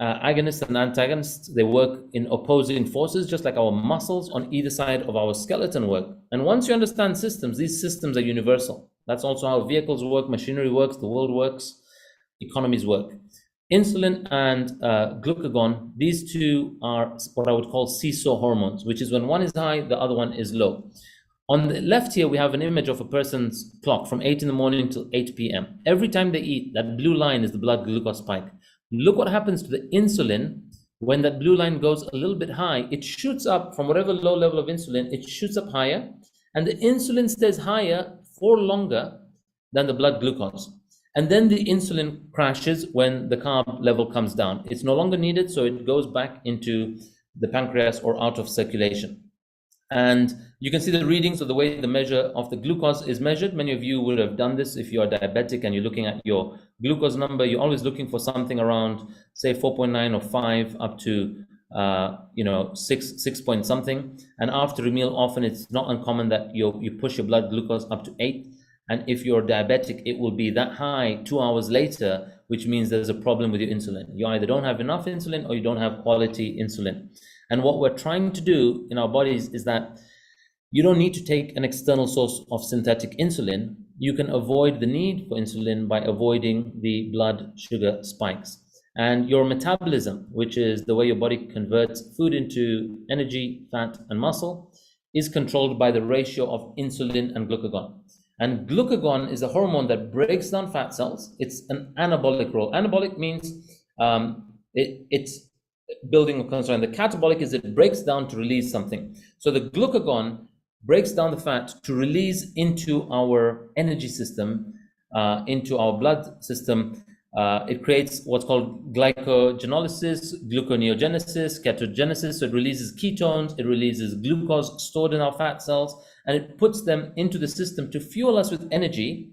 agonist and antagonist. They work in opposing forces, just like our muscles on either side of our skeleton work. And once you understand systems, these systems are universal. That's also how vehicles work, machinery works, the world works, economies work. Insulin and glucagon, these two are what I would call seesaw hormones, which is when one is high, the other one is low. On the left here, we have an image of a person's clock from 8 in the morning till 8 p.m. Every time they eat, that blue line is the blood glucose spike. Look what happens to the insulin when that blue line goes a little bit high. It shoots up from whatever low level of insulin, it shoots up higher, and the insulin stays higher for longer than the blood glucose. And then the insulin crashes when the carb level comes down. It's no longer needed, so it goes back into the pancreas or out of circulation. And you can see the readings of the way the measure of the glucose is measured. Many of you would have done this if you're diabetic and you're looking at your glucose number. You're always looking for something around, say, 4.9 or 5 up to 6 point something. And after a meal, often it's not uncommon that you push your blood glucose up to 8. And if you're diabetic, it will be that high 2 hours later, which means there's a problem with your insulin. You either don't have enough insulin or you don't have quality insulin. And what we're trying to do in our bodies is that you don't need to take an external source of synthetic insulin. You can avoid the need for insulin by avoiding the blood sugar spikes. And your metabolism, which is the way your body converts food into energy, fat, and muscle, is controlled by the ratio of insulin and glucagon. And glucagon is a hormone that breaks down fat cells. It's an anabolic role. Anabolic means it's building a concern. The catabolic is it breaks down to release something. So the glucagon breaks down the fat to release into our energy system, into our blood system. It creates what's called glycogenolysis, gluconeogenesis, ketogenesis. So it releases ketones, it releases glucose stored in our fat cells, and it puts them into the system to fuel us with energy,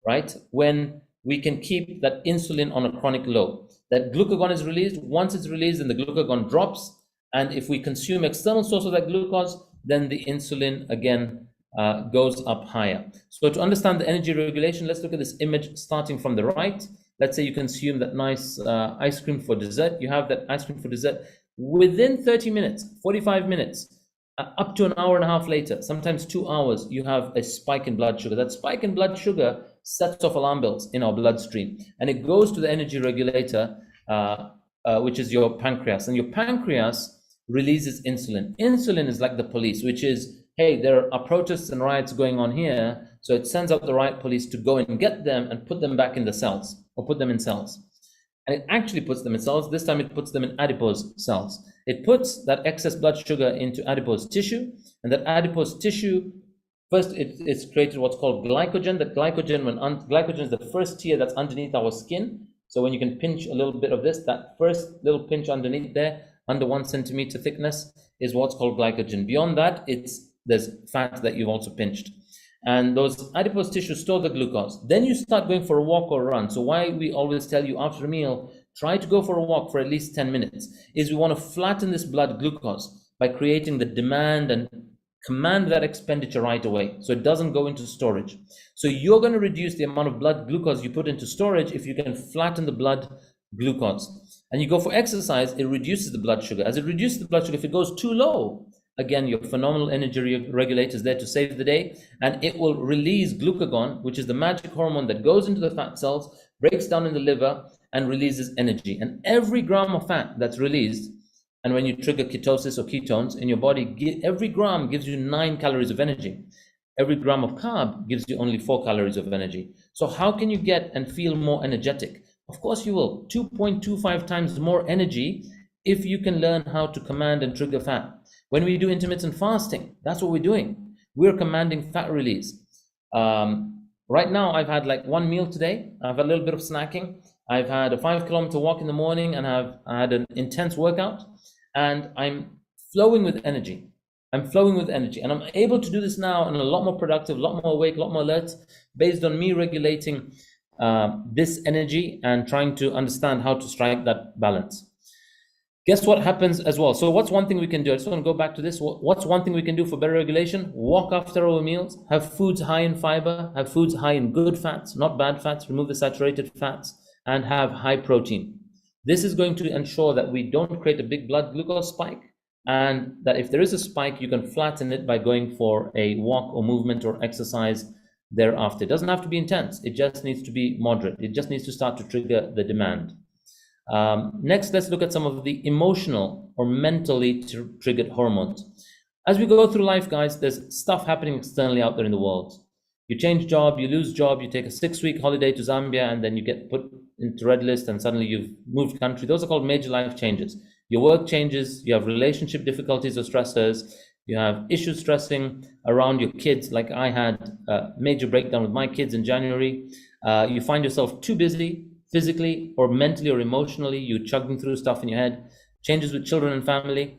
right? When we can keep that insulin on a chronic low. That glucagon is released. Once it's released, then the glucagon drops. And if we consume external source of that glucose, then the insulin again goes up higher. So to understand the energy regulation, let's look at this image starting from the right. Let's say you consume that nice ice cream for dessert. You have that ice cream for dessert. Within 30 minutes, 45 minutes, up to an hour and a half later, sometimes 2 hours, you have a spike in blood sugar. That spike in blood sugar sets off alarm bells in our bloodstream, and it goes to the energy regulator, which is your pancreas. And your pancreas releases insulin. Insulin is like the police, which is, hey, there are protests and riots going on here, so it sends out the riot police to go and get them and put them back in the cells, or put them in cells. And it actually puts them in cells. This time it puts them in adipose cells. It puts that excess blood sugar into adipose tissue, and that adipose tissue, first it's created what's called glycogen. That glycogen, glycogen is the first tier that's underneath our skin. So when you can pinch a little bit of this, that first little pinch underneath there, under 1 centimeter thickness, is what's called glycogen. Beyond that, there's fat that you've also pinched. And those adipose tissues store the glucose. Then you start going for a walk or a run. So why we always tell you after a meal, try to go for a walk for at least 10 minutes, is we want to flatten this blood glucose by creating the demand and command that expenditure right away, so it doesn't go into storage. So you're going to reduce the amount of blood glucose you put into storage if you can flatten the blood glucose. And you go for exercise, it reduces the blood sugar. As it reduces the blood sugar, if it goes too low, again, your phenomenal energy regulator is there to save the day, and it will release glucagon, which is the magic hormone that goes into the fat cells, breaks down in the liver, and releases energy. And every gram of fat that's released, and when you trigger ketosis or ketones in your body, every gram gives you 9 calories of energy. Every gram of carb gives you only 4 calories of energy. So how can you get and feel more energetic? Of course you will. 2.25 times more energy if you can learn how to command and trigger fat. When we do intermittent fasting, that's what we're doing. We're commanding fat release. Right now, I've had like 1 meal today. I've had a little bit of snacking. I've had a 5-kilometer walk in the morning, and I had an intense workout, and I'm flowing with energy. I'm flowing with energy, and I'm able to do this now and a lot more productive, a lot more awake, a lot more alert, based on me regulating this energy and trying to understand how to strike that balance. Guess what happens as well? So what's one thing we can do? I just want to go back to this. What's one thing we can do for better regulation? Walk after our meals, have foods high in fiber, have foods high in good fats, not bad fats, remove the saturated fats, and have high protein. This is going to ensure that we don't create a big blood glucose spike, and that if there is a spike, you can flatten it by going for a walk or movement or exercise thereafter. It doesn't have to be intense. It just needs to be moderate. It just needs to start to trigger the demand. Next, let's look at some of the emotional or mentally triggered hormones. As we go through life, guys, there's stuff happening externally out there in the world. You change job, you lose job, you take a 6-week holiday to Zambia, and then you get put into red list, and suddenly you've moved country. Those are called major life changes. Your work changes, you have relationship difficulties or stressors, you have issues stressing around your kids, like I had a major breakdown with my kids in January. You find yourself too busy, physically or mentally or emotionally, you're chugging through stuff in your head, changes with children and family.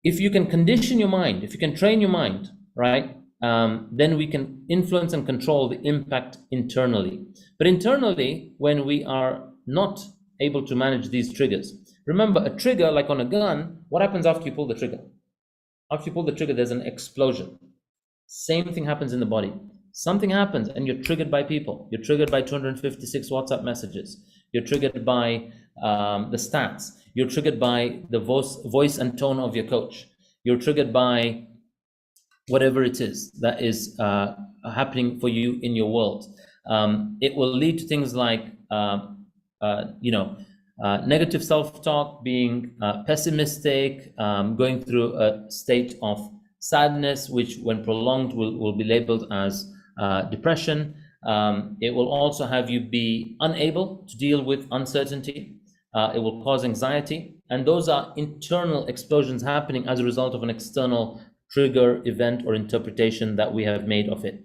if you can condition your mind, if you can train your mind, right, then we can influence and control the impact internally. But internally, when we are not able to manage these triggers, remember, a trigger, like on a gun, what happens after you pull the trigger? After you pull the trigger, there's an explosion. Same thing happens in the body. Something happens and you're triggered by people. You're triggered by 256 WhatsApp messages. You're triggered by the stats. You're triggered by the voice and tone of your coach. You're triggered by whatever it is that is happening for you in your world. It will lead to things like, negative self-talk, being pessimistic, going through a state of sadness, which when prolonged will be labeled as depression. It will also have you be unable to deal with uncertainty. It will cause anxiety. And those are internal explosions happening as a result of an external trigger, event, or interpretation that we have made of it.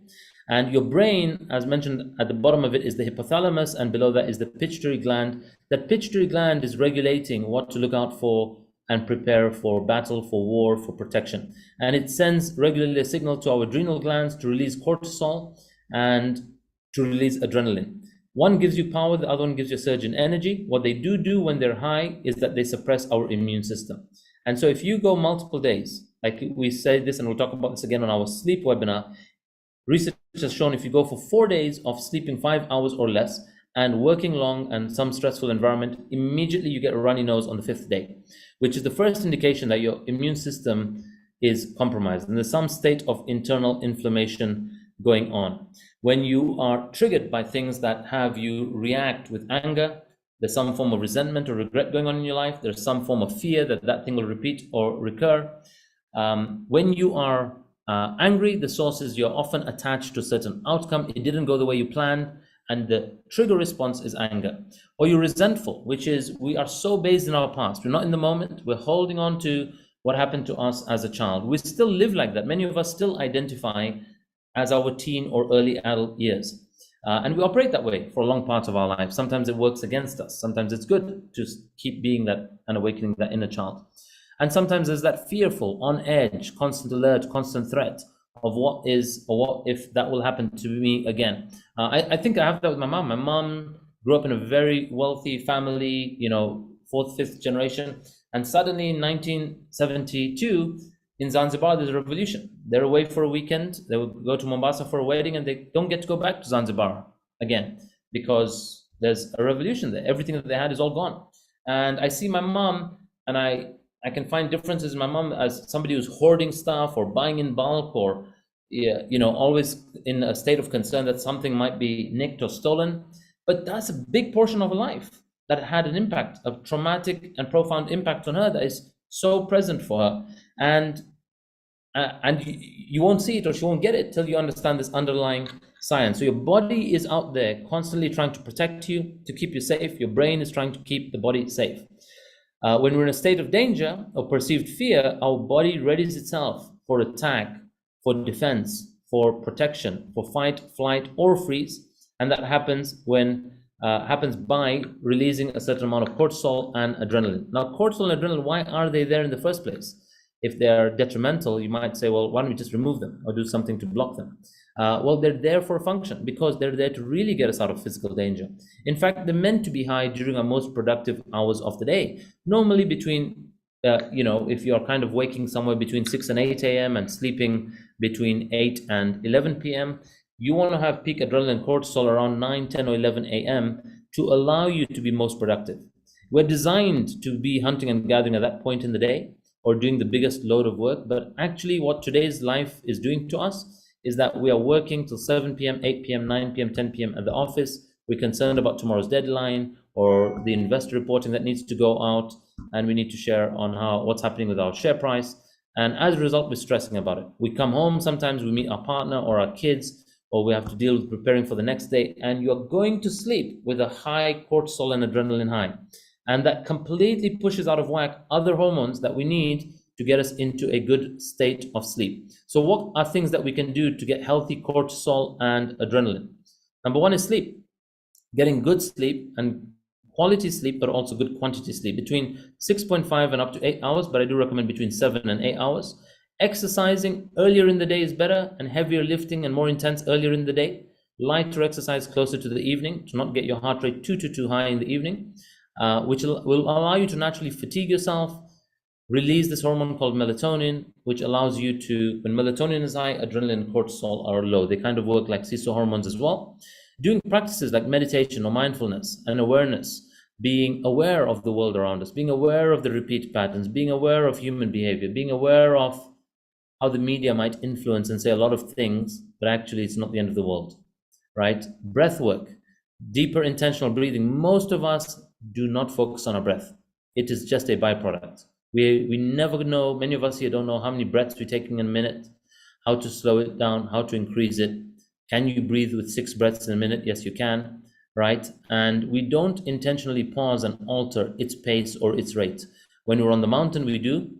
And your brain, as mentioned, at the bottom of it is the hypothalamus, and below that is the pituitary gland. That pituitary gland is regulating what to look out for and prepare for battle, for war, for protection. And it sends regularly a signal to our adrenal glands to release cortisol and to release adrenaline. One gives you power, the other one gives you a surge in energy. What they do when they're high is that they suppress our immune system. And so if you go multiple days, like we say this, and we'll talk about this again on our sleep webinar, research has shown if you go for 4 days of sleeping 5 hours or less and working long and some stressful environment, immediately you get a runny nose on the 5th day, which is the first indication that your immune system is compromised and there's some state of internal inflammation going on. When you are triggered by things that have you react with anger, there's some form of resentment or regret going on in your life. There's some form of fear that thing will repeat or recur. When you are angry, the source is you're often attached to a certain outcome. It didn't go the way you planned, and the trigger response is anger. Or you're resentful, which is we are so based in our past. We're not in the moment. We're holding on to what happened to us as a child. We still live like that. Many of us still identify as our teen or early adult years. And we operate that way for a long part of our life. Sometimes it works against us. Sometimes it's good to keep being that and awakening that inner child. And sometimes there's that fearful, on edge, constant alert, constant threat of what is or what if that will happen to me again. I think I have that with my mom. My mom grew up in a very wealthy family, 4th, 5th generation. And suddenly in 1972, in Zanzibar, there's a revolution. They're away for a weekend. They will go to Mombasa for a wedding and they don't get to go back to Zanzibar again because there's a revolution there. Everything that they had is all gone. And I see my mom and I can find differences in my mom as somebody who's hoarding stuff or buying in bulk or, always in a state of concern that something might be nicked or stolen. But that's a big portion of her life that had an impact, a traumatic and profound impact on her that is so present for her. And you won't see it or she won't get it till you understand this underlying science. So your body is out there constantly trying to protect you, to keep you safe. Your brain is trying to keep the body safe. When we're in a state of danger or perceived fear, our body readies itself for attack, for defense, for protection, for fight, flight, or freeze. And that happens by releasing a certain amount of cortisol and adrenaline. Now, cortisol and adrenaline, why are they there in the first place? If they're detrimental, you might say, well, why don't we just remove them or do something to block them? Well, they're there for a function because they're there to really get us out of physical danger. In fact, they're meant to be high during our most productive hours of the day. Normally between, if you're kind of waking somewhere between 6 and 8 a.m. and sleeping between 8 and 11 p.m., you want to have peak adrenaline cortisol around 9, 10, or 11 a.m. to allow you to be most productive. We're designed to be hunting and gathering at that point in the day or doing the biggest load of work. But actually what today's life is doing to us is that we are working till 7 p.m., 8 p.m., 9 p.m., 10 p.m. at the office. We're concerned about tomorrow's deadline or the investor reporting that needs to go out, and we need to share on what's happening with our share price. And as a result, we're stressing about it. We come home, sometimes we meet our partner or our kids, or we have to deal with preparing for the next day, and you're going to sleep with a high cortisol and adrenaline high. And that completely pushes out of whack other hormones that we need to get us into a good state of sleep. So what are things that we can do to get healthy cortisol and adrenaline? Number one is sleep. Getting good sleep and quality sleep, but also good quantity sleep, between 6.5 and up to 8 hours, but I do recommend between 7 and 8 hours. Exercising earlier in the day is better, and heavier lifting and more intense earlier in the day. Lighter exercise closer to the evening to not get your heart rate too high in the evening, which will allow you to naturally fatigue yourself, release this hormone called melatonin, which allows you to, when melatonin is high, adrenaline and cortisol are low. They kind of work like seesaw hormones as well. Doing practices like meditation or mindfulness and awareness, being aware of the world around us, being aware of the repeat patterns, being aware of human behavior, being aware of how the media might influence and say a lot of things, but actually it's not the end of the world, right? Breath work, deeper intentional breathing. Most of us do not focus on our breath. It is just a byproduct. We never know, many of us here don't know how many breaths we're taking in a minute, how to slow it down, how to increase it. Can you breathe with 6 breaths in a minute? Yes, you can, right? And we don't intentionally pause and alter its pace or its rate. When we're on the mountain, we do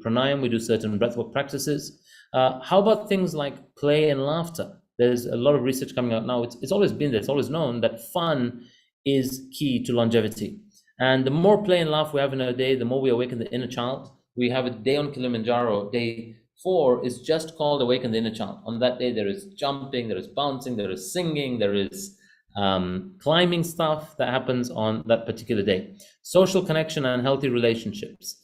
pranayam, we do certain breathwork practices. How about things like play and laughter? There's a lot of research coming out now. It's always been there, it's always known that fun is key to longevity. And the more play and laugh we have in a day, the more we awaken the inner child. We have a day on Kilimanjaro, day 4 is just called Awaken the Inner Child. On that day, there is jumping, there is bouncing, there is singing, there is climbing stuff that happens on that particular day. Social connection and healthy relationships.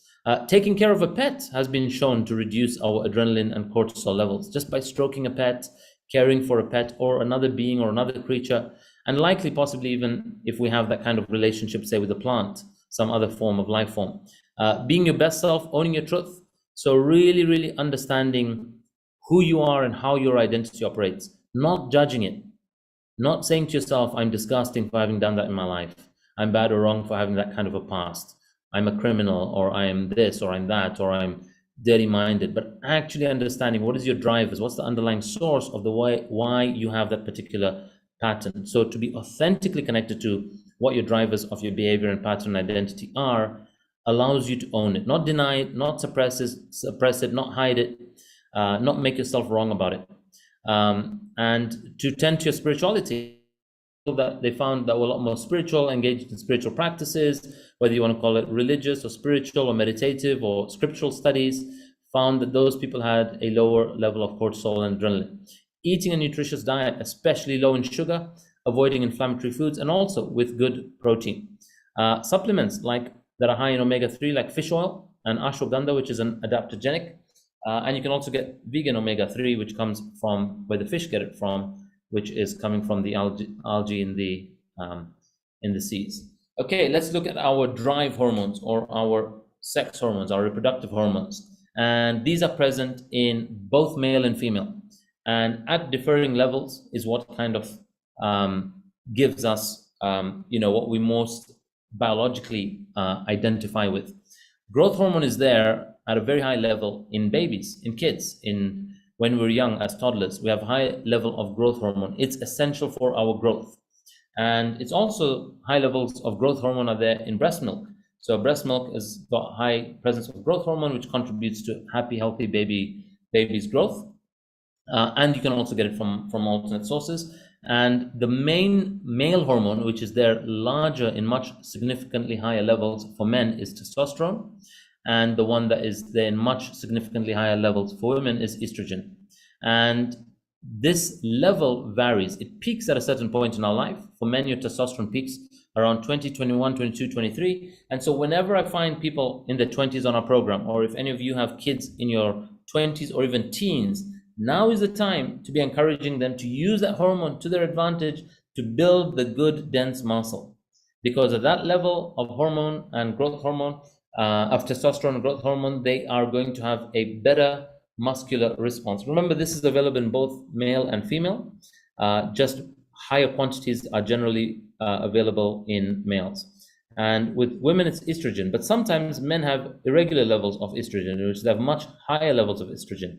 Taking care of a pet has been shown to reduce our adrenaline and cortisol levels just by stroking a pet, caring for a pet or another being or another creature, and likely possibly even if we have that kind of relationship, say with a plant, some other form of life form. Being your best self, owning your truth. So really understanding who you are and how your identity operates, not judging it, not saying to yourself, I'm disgusting for having done that in my life. I'm bad or wrong for having that kind of a past. I'm a criminal, or I am this, or I'm that, or I'm dirty-minded, but actually understanding what is your drivers, what's the underlying source of the why you have that particular pattern. So to be authentically connected to what your drivers of your behavior and pattern identity are, allows you to own it, not deny it, not suppress it, not hide it, not make yourself wrong about it. And to tend to your spirituality, that they found that were a lot more spiritual, engaged in spiritual practices, whether you want to call it religious or spiritual or meditative or scriptural studies, found that those people had a lower level of cortisol and adrenaline. Eating a nutritious diet, especially low in sugar, avoiding inflammatory foods, and also with good protein. Supplements like that are high in omega-3, like fish oil and ashwagandha, which is an adaptogenic. And you can also get vegan omega-3, which comes from where the fish get it from, which is coming from the algae in the seas. Okay, let's look at our drive hormones or our sex hormones, our reproductive hormones. And these are present in both male and female. And at differing levels is what kind of gives us, what we most biologically identify with. Growth hormone is there at a very high level in babies, in kids, when we're young as toddlers. We have high level of growth hormone. It's essential for our growth. And it's also high levels of growth hormone are there in breast milk. So breast milk has got high presence of growth hormone, which contributes to happy, healthy baby's growth. And you can also get it from alternate sources. And the main male hormone, which is there larger in much significantly higher levels for men, is testosterone. And the one that is there in much significantly higher levels for women is estrogen. And this level varies. It peaks at a certain point in our life. For men, your testosterone peaks around 20, 21, 22, 23. And so whenever I find people in their 20s on our program, or if any of you have kids in your 20s or even teens, now is the time to be encouraging them to use that hormone to their advantage to build the good, dense muscle. Because at that level of hormone and growth hormone, of testosterone and growth hormone, they are going to have a better muscular response. Remember, this is available in both male and female. Just higher quantities are generally available in males. And with women, it's estrogen. But sometimes men have irregular levels of estrogen, which they have much higher levels of estrogen.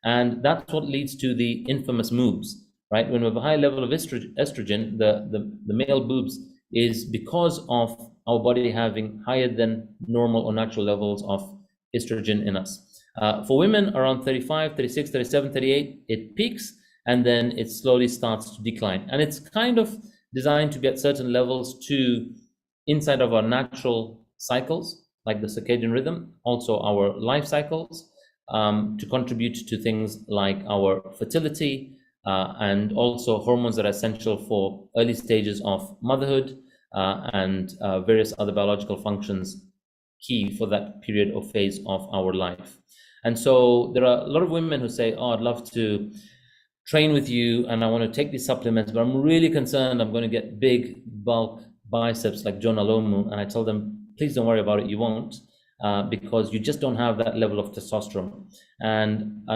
And that's what leads to the infamous boobs, right? When we have a high level of estrogen, the male boobs is because of our body having higher than normal or natural levels of estrogen in us. For women, around 35, 36, 37, 38, it peaks, and then it slowly starts to decline. And it's kind of designed to get certain levels to inside of our natural cycles, like the circadian rhythm, also our life cycles, to contribute to things like our fertility, and also hormones that are essential for early stages of motherhood, and various other biological functions key for that period or phase of our life. And so there are a lot of women who say, oh, I'd love to train with you and I want to take these supplements, but I'm really concerned I'm going to get big bulk biceps like John Alomu. And I tell them, please don't worry about it, you won't, because you just don't have that level of testosterone. And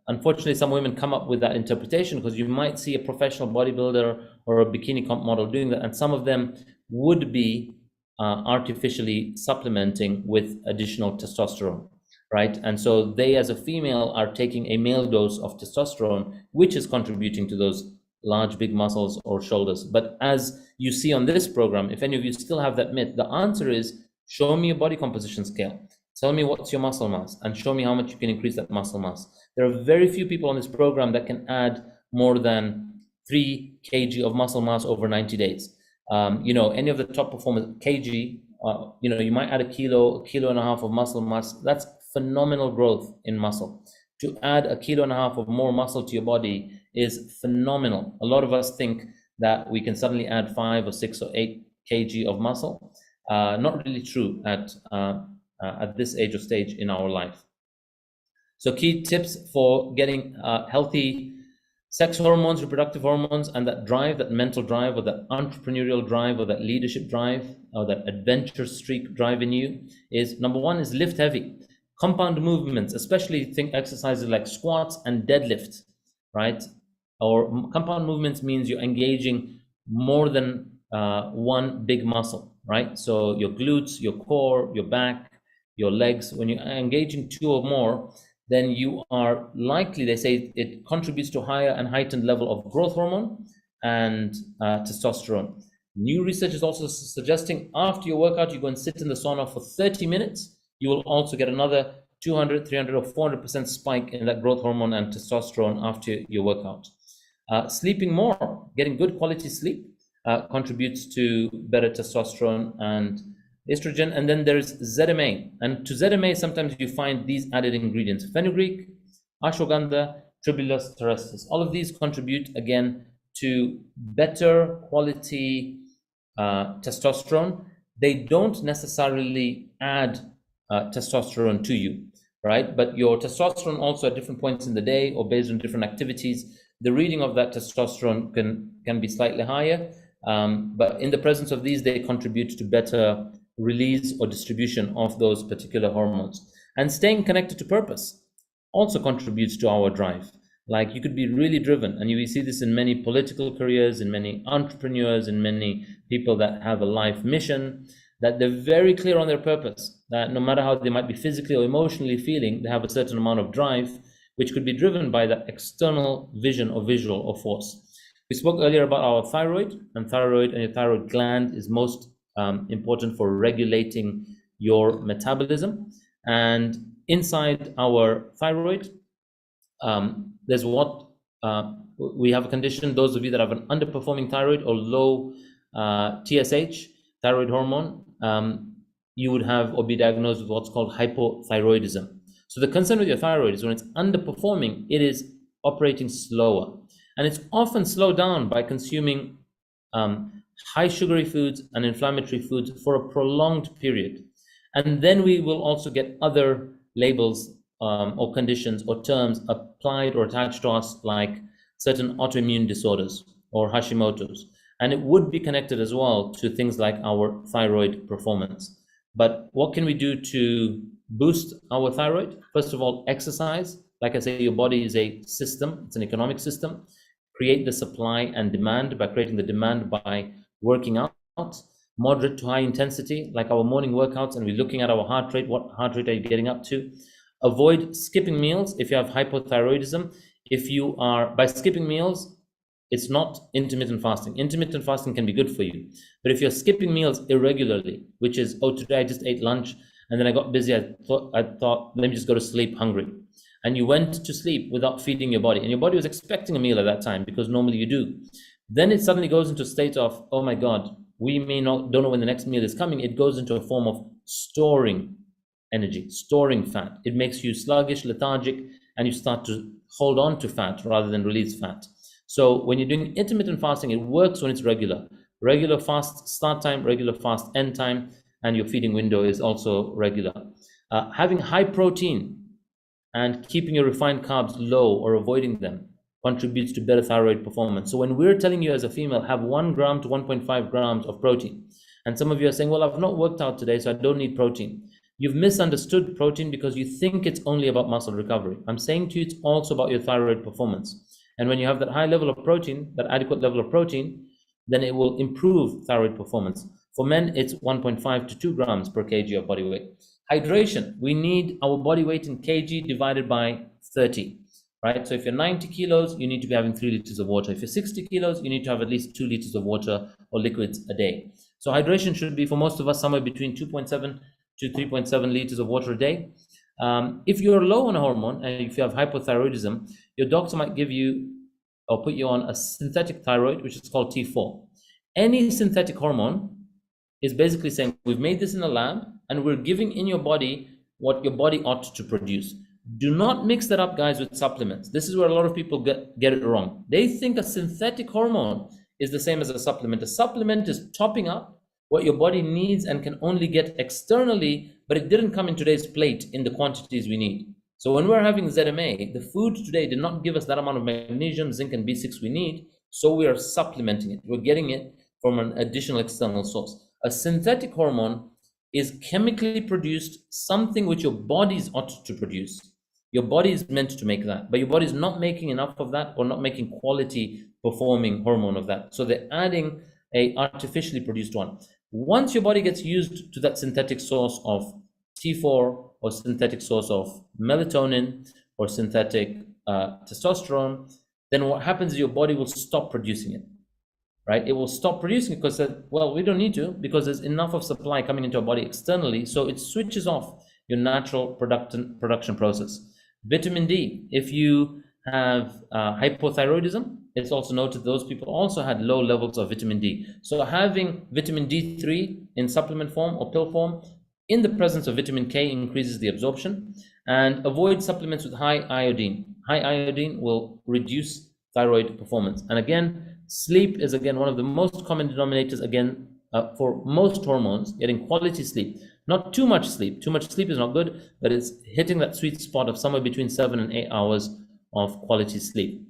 unfortunately, some women come up with that interpretation because you might see a professional bodybuilder or a bikini comp model doing that, and some of them would be artificially supplementing with additional testosterone, right? And so they, as a female, are taking a male dose of testosterone, which is contributing to those large, big muscles or shoulders. But as you see on this program, if any of you still have that myth, the answer is, show me a body composition scale. Tell me what's your muscle mass and show me how much you can increase that muscle mass. There are very few people on this program that can add more than 3 kg of muscle mass over 90 days. Any of the top performers, kg, you might add a kilo and a half of muscle mass. That's phenomenal growth in muscle. To add a kilo and a half of more muscle to your body is phenomenal. A lot of us think that we can suddenly add 5 or 6 or 8 kg of muscle. Not really true at this age or stage in our life. So key tips for getting healthy sex hormones, reproductive hormones, and that drive, that mental drive, or that entrepreneurial drive, or that leadership drive, or that adventure streak drive in you is, number one is lift heavy. Compound movements, especially think exercises like squats and deadlift, right? Or compound movements means you're engaging more than one big muscle, right? So your glutes, your core, your back, your legs, when you're engaging 2 or more, then you are likely, they say it contributes to higher and heightened level of growth hormone and testosterone. New research is also suggesting after your workout, you go and sit in the sauna for 30 minutes, you will also get another 200, 300 or 400% spike in that growth hormone and testosterone after your workout. Sleeping more, getting good quality sleep contributes to better testosterone and estrogen. And then there's ZMA. And to ZMA, sometimes you find these added ingredients: fenugreek, ashwagandha, tribulus terrestris. All of these contribute, again, to better quality testosterone. They don't necessarily add testosterone to you, right? But your testosterone also at different points in the day or based on different activities, the reading of that testosterone can be slightly higher. But in the presence of these, they contribute to better release or distribution of those particular hormones. And staying connected to purpose also contributes to our drive. Like, you could be really driven, and you see this in many political careers, in many entrepreneurs, in many people that have a life mission, that they're very clear on their purpose, that no matter how they might be physically or emotionally feeling, they have a certain amount of drive, which could be driven by that external vision or visual or force. We spoke earlier about our thyroid, and your thyroid gland is most important for regulating your metabolism. And inside our thyroid, there's what we have a condition, those of you that have an underperforming thyroid or low TSH, thyroid hormone, you would have or be diagnosed with what's called hypothyroidism. So the concern with your thyroid is when it's underperforming, it is operating slower. And it's often slowed down by consuming high sugary foods and inflammatory foods for a prolonged period. And then we will also get other labels or conditions or terms applied or attached to us, like certain autoimmune disorders or Hashimoto's. And it would be connected as well to things like our thyroid performance. But what can we do to boost our thyroid? First of all, exercise. Like I say, your body is a system, it's an economic system. Create the supply and demand by creating the demand by working out. Moderate to high intensity, like our morning workouts, and we're looking at our heart rate. What heart rate are you getting up to? Avoid skipping meals if you have hypothyroidism. By skipping meals, it's not intermittent fasting. Intermittent fasting can be good for you. But if you're skipping meals irregularly, which is, oh, today I just ate lunch and then I got busy, I thought, let me just go to sleep hungry. And you went to sleep without feeding your body, and your body was expecting a meal at that time because normally you do. Then it suddenly goes into a state of, oh my God, we may don't know when the next meal is coming. It goes into a form of storing energy, storing fat. It makes you sluggish, lethargic, and you start to hold on to fat rather than release fat. So when you're doing intermittent fasting, it works when it's regular. Regular fast start time, regular fast end time, and your feeding window is also regular. Having high protein and keeping your refined carbs low or avoiding them contributes to better thyroid performance. So when we're telling you as a female, have 1 gram to 1.5 grams of protein, and some of you are saying, well, I've not worked out today, so I don't need protein. You've misunderstood protein because you think it's only about muscle recovery. I'm saying to you, it's also about your thyroid performance. And when you have that high level of protein, that adequate level of protein, then it will improve thyroid performance. For men, it's 1.5 to 2 grams per kg of body weight. Hydration, we need our body weight in kg divided by 30, right? So if you're 90 kilos, you need to be having 3 liters of water. If you're 60 kilos, you need to have at least 2 liters of water or liquids a day. So hydration should be, for most of us, somewhere between 2.7 to 3.7 liters of water a day. If you're low on a hormone and if you have hypothyroidism, your doctor might give you or put you on a synthetic thyroid, which is called T4. Any synthetic hormone is basically saying, we've made this in a lab and we're giving in your body what your body ought to produce. Do not mix that up, guys, with supplements. This is where a lot of people get it wrong. They think a synthetic hormone is the same as a supplement. A supplement is topping up what your body needs and can only get externally, but it didn't come in today's plate in the quantities we need. So when we're having ZMA, the food today did not give us that amount of magnesium, zinc, and B6 we need, so we are supplementing it. We're getting it from an additional external source. A synthetic hormone is chemically produced, something which your bodies ought to produce. Your body is meant to make that, but your body is not making enough of that or not making quality performing hormone of that. So they're adding a artificially produced one. Once your body gets used to that synthetic source of T4 or synthetic source of melatonin or synthetic testosterone, then what happens is your body will stop producing it, right? It will stop producing it because, well, we don't need to, because there's enough of supply coming into our body externally, so it switches off your natural production process. Vitamin D, if you have hypothyroidism, it's also noted those people also had low levels of vitamin D. So having vitamin D3 in supplement form or pill form in the presence of vitamin K increases the absorption. And avoid supplements with high iodine. High iodine will reduce thyroid performance. And again, sleep is again one of the most common denominators again for most hormones, getting quality sleep. Not too much sleep. Too much sleep is not good, but it's hitting that sweet spot of somewhere between 7 and 8 hours of quality sleep.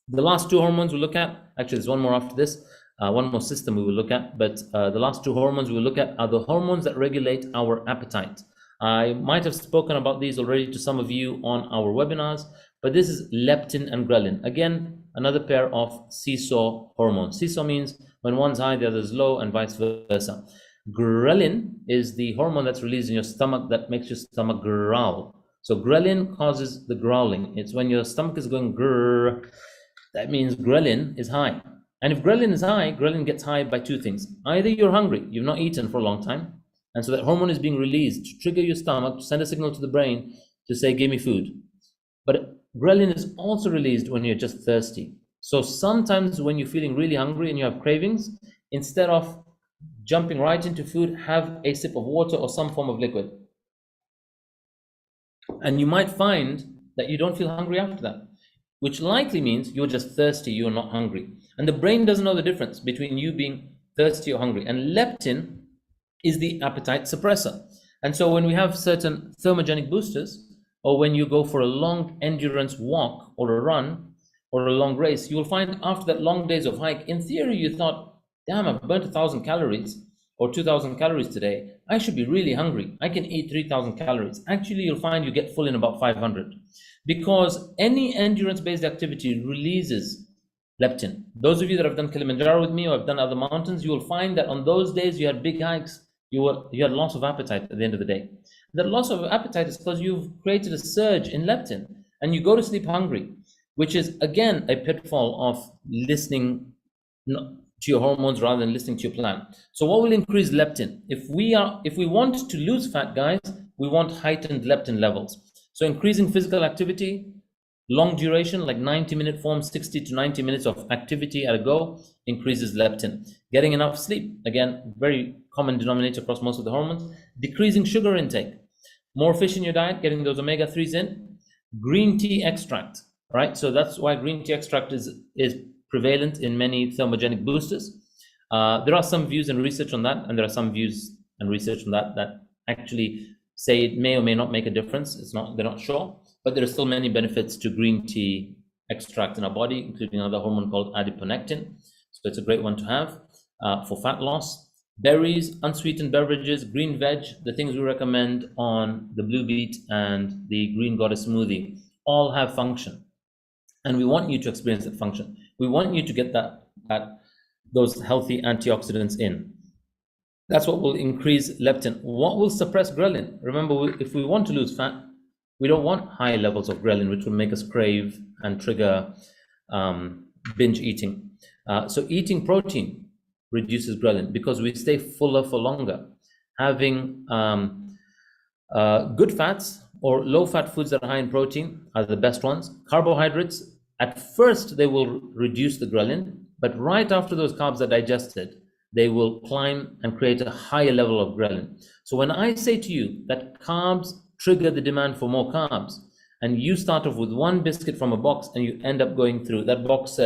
The last 2 hormones we'll look at, actually there's one more after this, one more system we will look at, but the last 2 hormones we'll look at are the hormones that regulate our appetite. I might have spoken about these already to some of you on our webinars, but this is leptin and ghrelin. Again, another pair of seesaw hormones. Seesaw means when one's high, the other's low, and vice versa. Ghrelin is the hormone that's released in your stomach that makes your stomach growl. So ghrelin causes the growling. It's when your stomach is going grrr, that means ghrelin is high. And if ghrelin is high, ghrelin gets high by 2 things. Either you're hungry, you've not eaten for a long time, and so that hormone is being released to trigger your stomach, to send a signal to the brain to say, give me food. But ghrelin is also released when you're just thirsty. So sometimes when you're feeling really hungry and you have cravings, instead of jumping right into food, have a sip of water or some form of liquid. And you might find that you don't feel hungry after that, which likely means you're just thirsty, you're not hungry. And the brain doesn't know the difference between you being thirsty or hungry. And leptin is the appetite suppressor. And so when we have certain thermogenic boosters, or when you go for a long endurance walk or a run or a long race, you will find after that long days of hike, in theory, you thought, damn, I've burnt 1,000 calories or 2,000 calories today. I should be really hungry. I can eat 3,000 calories. Actually, you'll find you get full in about 500, because any endurance-based activity releases leptin. Those of you that have done Kilimanjaro with me or have done other mountains, you will find that on those days you had big hikes, you had loss of appetite at the end of the day. That loss of appetite is because you've created a surge in leptin and you go to sleep hungry, which is again a pitfall of listening to your hormones rather than listening to your plan. So what will increase leptin? If we want to lose fat, guys, we want heightened leptin levels. So increasing physical activity, Long duration, like 90-minute form, 60 to 90 minutes of activity at a go, increases leptin. Getting enough sleep, again, very common denominator across most of the hormones. Decreasing sugar intake. More fish in your diet, getting those omega-3s in. Green tea extract, right? So that's why green tea extract is prevalent in many thermogenic boosters. There are some views and research on that, and there are some views and research on that actually say it may or may not make a difference. They're not sure, but there are still many benefits to green tea extract in our body, including another hormone called adiponectin. So it's a great one to have for fat loss. Berries, unsweetened beverages, green veg, the things we recommend on the Blue Beet and the Green Goddess smoothie, all have function. And we want you to experience that function. We want you to get those healthy antioxidants in. That's what will increase leptin. What will suppress ghrelin? Remember, if we want to lose fat, we don't want high levels of ghrelin, which will make us crave and trigger binge eating. So eating protein reduces ghrelin because we stay fuller for longer. Having good fats or low-fat foods that are high in protein are the best ones. Carbohydrates, at first, they will reduce the ghrelin, but right after those carbs are digested, they will climb and create a higher level of ghrelin. So when I say to you that carbs trigger the demand for more carbs, and you start off with one biscuit from a box and you end up going through, that box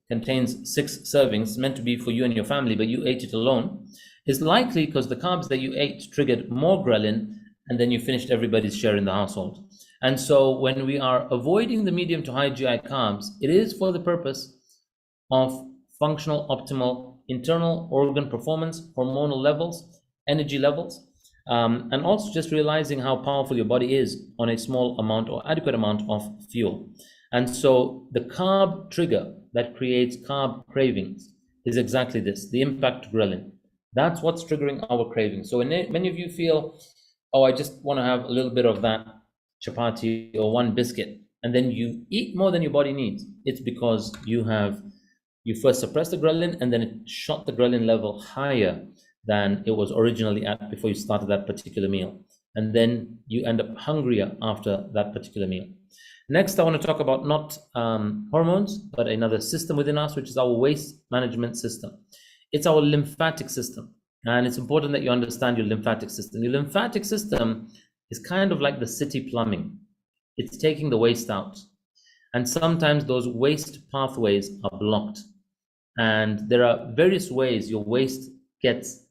contains 6 servings, meant to be for you and your family, but you ate it alone, is likely because the carbs that you ate triggered more ghrelin, and then you finished everybody's share in the household. And so when we are avoiding the medium to high GI carbs, it is for the purpose of functional, optimal internal organ performance, hormonal levels, energy levels, and also just realizing how powerful your body is on a small amount or adequate amount of fuel. And so the carb trigger that creates carb cravings is exactly this, the impact to ghrelin. That's what's triggering our cravings. So when many of you feel, oh, I just want to have a little bit of that chapati or one biscuit, and then you eat more than your body needs, it's because you first suppressed the ghrelin, and then it shot the ghrelin level higher than it was originally at before you started that particular meal. And then you end up hungrier after that particular meal. Next, I want to talk about not hormones, but another system within us, which is our waste management system. It's our lymphatic system. And it's important that you understand your lymphatic system. Your lymphatic system is kind of like the city plumbing. It's taking the waste out. And sometimes those waste pathways are blocked. And there are various ways your waste gets,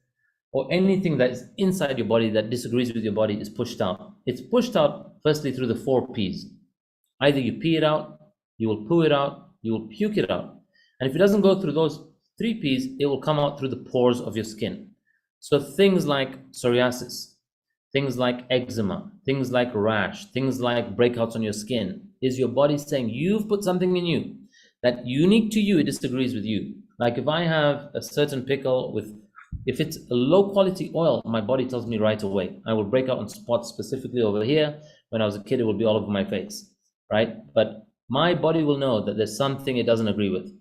or anything that is inside your body that disagrees with your body is pushed out. It's pushed out firstly through the 4 Ps. Either you pee it out, you will poo it out, you will puke it out. And if it doesn't go through those 3 Ps, it will come out through the pores of your skin. So things like psoriasis, things like eczema, things like rash, things like breakouts on your skin, is your body saying you've put something in you that unique to you, it disagrees with you. Like if I have a certain pickle if it's a low quality oil, my body tells me right away. I will break out on spots specifically over here. When I was a kid, it would be all over my face, right? But my body will know that there's something it doesn't agree with.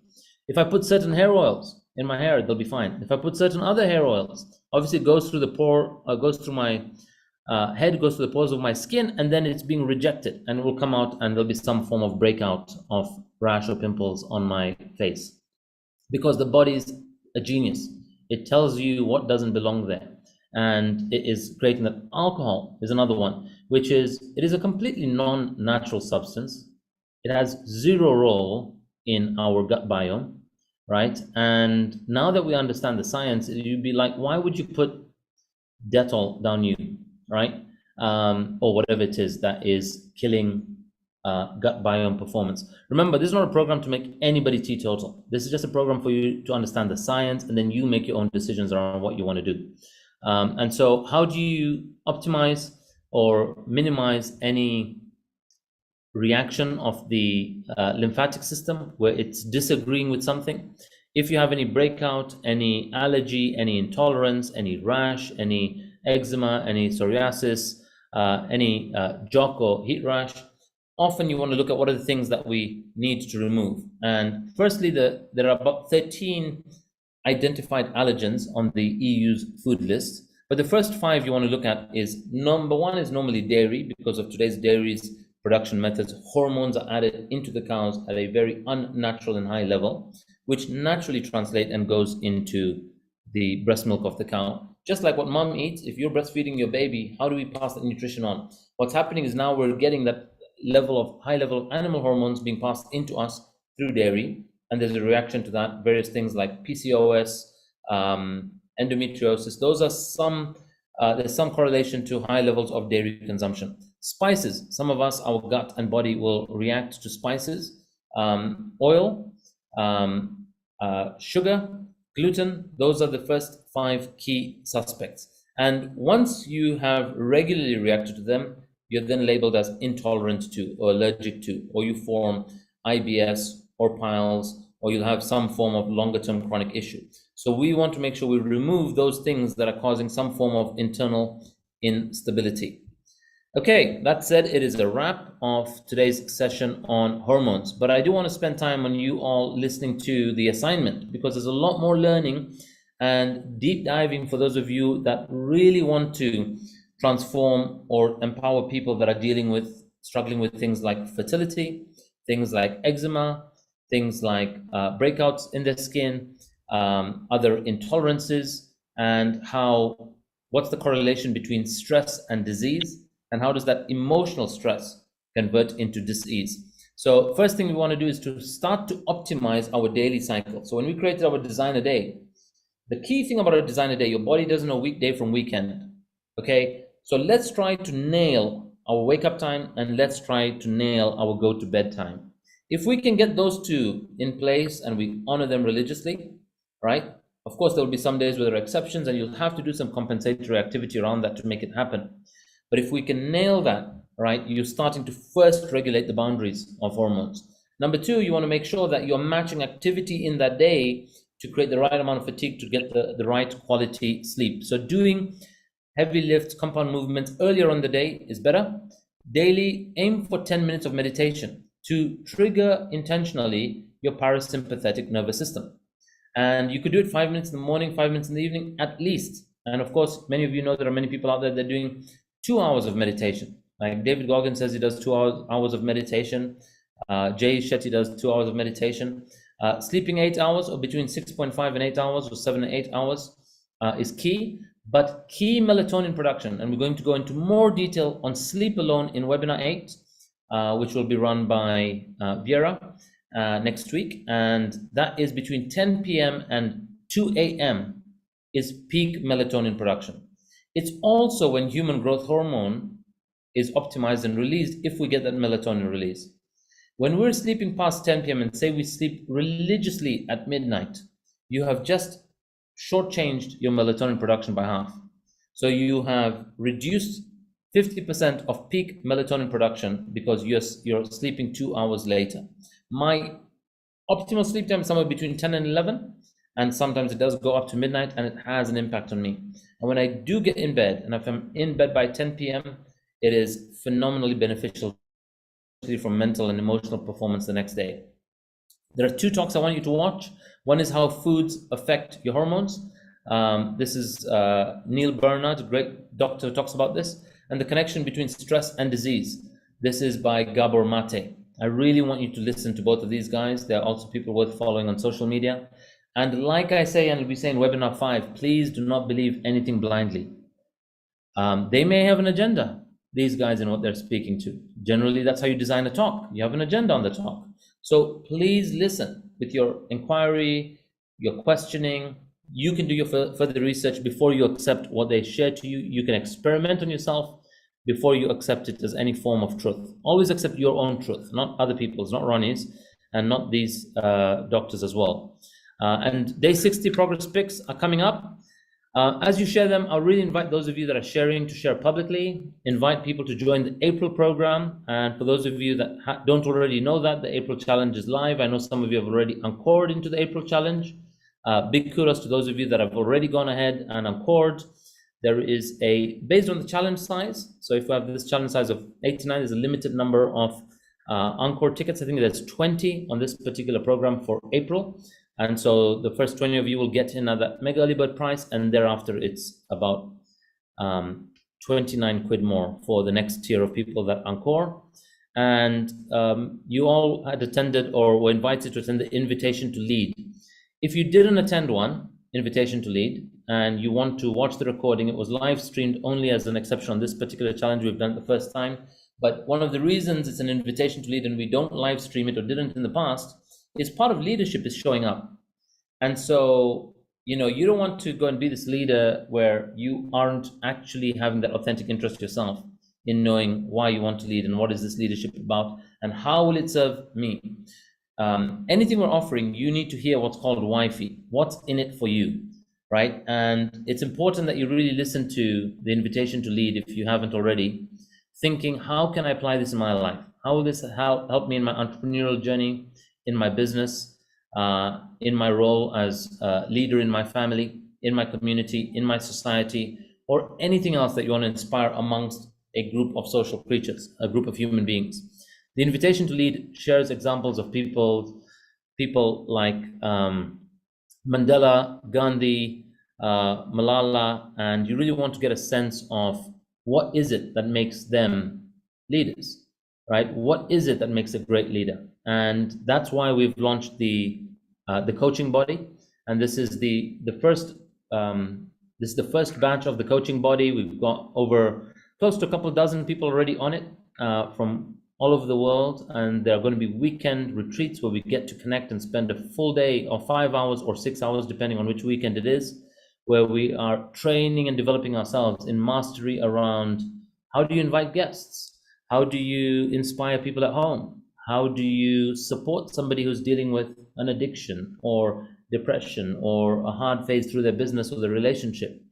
If I put certain hair oils in my hair, they'll be fine. If I put certain other hair oils, obviously it goes through the pore, goes through my head, goes to the pores of my skin, and then it's being rejected, and it will come out, and there'll be some form of breakout of rash or pimples on my face. Because the body is a genius. It tells you what doesn't belong there. And it is creating that. Alcohol is another one, which is, it is a completely non-natural substance. It has zero role in our gut biome, right? And now that we understand the science, you'd be like, why would you put Dettol down you, right? Or whatever it is that is killing gut biome performance. Remember, this is not a program to make anybody teetotal. This is just a program for you to understand the science, and then you make your own decisions around what you want to do. And so how do you optimize or minimize any reaction of the lymphatic system where it's disagreeing with something? If you have any breakout, any allergy, any intolerance, any rash, any eczema, any psoriasis, any jock or heat rash, often you want to look at what are the things that we need to remove. And firstly, there are about 13 identified allergens on the EU's food list. But the first 5 you want to look at is, number 1 is normally dairy, because of today's dairies production methods, hormones are added into the cows at a very unnatural and high level, which naturally translate and goes into the breast milk of the cow. Just like what mom eats, if you're breastfeeding your baby, how do we pass that nutrition on? What's happening is now we're getting that high level of animal hormones being passed into us through dairy, and there's a reaction to that. Various things like PCOS, endometriosis. Those are some. There's some correlation to high levels of dairy consumption. Spices. Some of us, our gut and body will react to spices. Oil, sugar, gluten. Those are the first 5 key suspects. And once you have regularly reacted to them, you're then labeled as intolerant to or allergic to, or you form IBS or piles, or you'll have some form of longer-term chronic issue. So we want to make sure we remove those things that are causing some form of internal instability. Okay, that said, it is a wrap of today's session on hormones, but I do want to spend time on you all listening to the assignment, because there's a lot more learning and deep diving for those of you that really want to transform or empower people that are struggling with things like fertility, things like eczema, things like breakouts in their skin, other intolerances, and what's the correlation between stress and disease, and how does that emotional stress convert into disease. So first thing we want to do is to start to optimize our daily cycle. So when we created our designer day, the key thing about a designer day, your body doesn't know weekday from weekend, okay? So let's try to nail our wake up time, and let's try to nail our go to bed time. If we can get those two in place and we honor them religiously, right? Of course, there will be some days where there are exceptions and you'll have to do some compensatory activity around that to make it happen. But if we can nail that, right, you're starting to first regulate the boundaries of hormones. Number 2, you want to make sure that you're matching activity in that day to create the right amount of fatigue to get the right quality sleep. So doing heavy lifts, compound movements earlier on the day is better. Daily, aim for 10 minutes of meditation to trigger intentionally your parasympathetic nervous system. And you could do it 5 minutes in the morning, 5 minutes in the evening at least. And of course, many of you know there are many people out there that are doing 2 hours of meditation. Like David Goggins says he does 2 hours of meditation. Jay Shetty does 2 hours of meditation. Sleeping 8 hours, or between 6.5 and 8 hours, or 7 and 8 hours is key. But key melatonin production, and we're going to go into more detail on sleep alone in webinar 8, which will be run by Viera next week. And that is between 10 p.m. and 2 a.m. is peak melatonin production. It's also when human growth hormone is optimized and released, if we get that melatonin release. When we're sleeping past 10 p.m. and say we sleep religiously at midnight, you have just shortchanged your melatonin production by half. So you have reduced 50% of peak melatonin production because you're sleeping 2 hours later. My optimal sleep time is somewhere between 10 and 11, and sometimes it does go up to midnight, and it has an impact on me. And when I do get in bed, and if I'm in bed by 10 p.m., it is phenomenally beneficial for mental and emotional performance the next day. There are 2 talks I want you to watch. One is how foods affect your hormones. This is Neil Bernard, a great doctor, who talks about this, and the connection between stress and disease. This is by Gabor Mate. I really want you to listen to both of these guys. They're also people worth following on social media. And like I say, and we'll be saying webinar 5, please do not believe anything blindly. They may have an agenda, these guys, in what they're speaking to. Generally, that's how you design a talk. You have an agenda on the talk. So please listen with your inquiry, your questioning. You can do your further research before you accept what they share to you. You can experiment on yourself before you accept it as any form of truth. Always accept your own truth, not other people's, not Ronnie's, and not these doctors as well. And day 60 progress pics are coming up. As you share them, I'll really invite those of you that are sharing to share publicly. Invite people to join the April program. And for those of you that don't already know that, the April challenge is live. I know some of you have already anchored into the April challenge. Big kudos to those of you that have already gone ahead and anchored. There is based on the challenge size. So if we have this challenge size of 89, there's a limited number of encore tickets. I think there's 20 on this particular program for April. And so the first 20 of you will get in at that mega early bird price, and thereafter it's about 29 quid more for the next tier of people that encore. and you all had attended or were invited to attend the Invitation to Lead. If you didn't attend one, Invitation to Lead, and you want to watch the recording, it was live streamed only as an exception on this particular challenge. We've done it the first time. But one of the reasons it's an Invitation to Lead and we don't live stream it or didn't in the past is part of leadership is showing up. And so, you know, you don't want to go and be this leader where you aren't actually having that authentic interest yourself in knowing why you want to lead and what is this leadership about and how will it serve me. Anything we're offering, you need to hear what's called wifey. What's in it for you, right? And it's important that you really listen to the Invitation to Lead if you haven't already, thinking, how can I apply this in my life? How will this help me in my entrepreneurial journey, in my business, in my role as a leader in my family, in my community, in my society, or anything else that you want to inspire amongst a group of social creatures, a group of human beings. The Invitation to Lead shares examples of people like Mandela, Gandhi, Malala, and you really want to get a sense of what is it that makes them leaders, right? What is it that makes a great leader? And that's why we've launched the coaching body, and this is the first batch of the coaching body. We've got over close to a couple dozen people already on it from all over the world, and there are going to be weekend retreats where we get to connect and spend a full day or 5 hours or 6 hours, depending on which weekend it is, where we are training and developing ourselves in mastery around how do you invite guests, how do you inspire people at home, how do you support somebody who's dealing with an addiction or depression or a hard phase through their business or their relationship.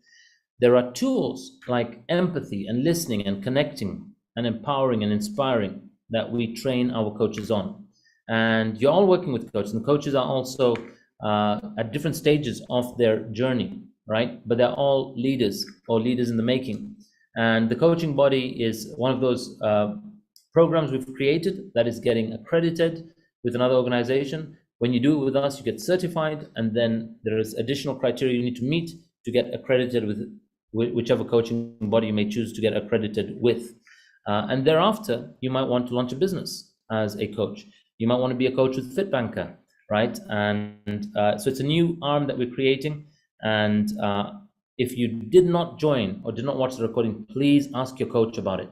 There are tools like empathy and listening and connecting and empowering and inspiring that we train our coaches on. And you're all working with coaches, and coaches are also at different stages of their journey, right? But they're all leaders or leaders in the making. And the coaching body is one of those programs we've created that is getting accredited with another organization. When you do it with us, you get certified, and then there is additional criteria you need to meet to get accredited with whichever coaching body you may choose to get accredited with. And thereafter, you might want to launch a business as a coach. You might want to be a coach with FITBANKER, right? And so it's a new arm that we're creating. And if you did not join or did not watch the recording, please ask your coach about it.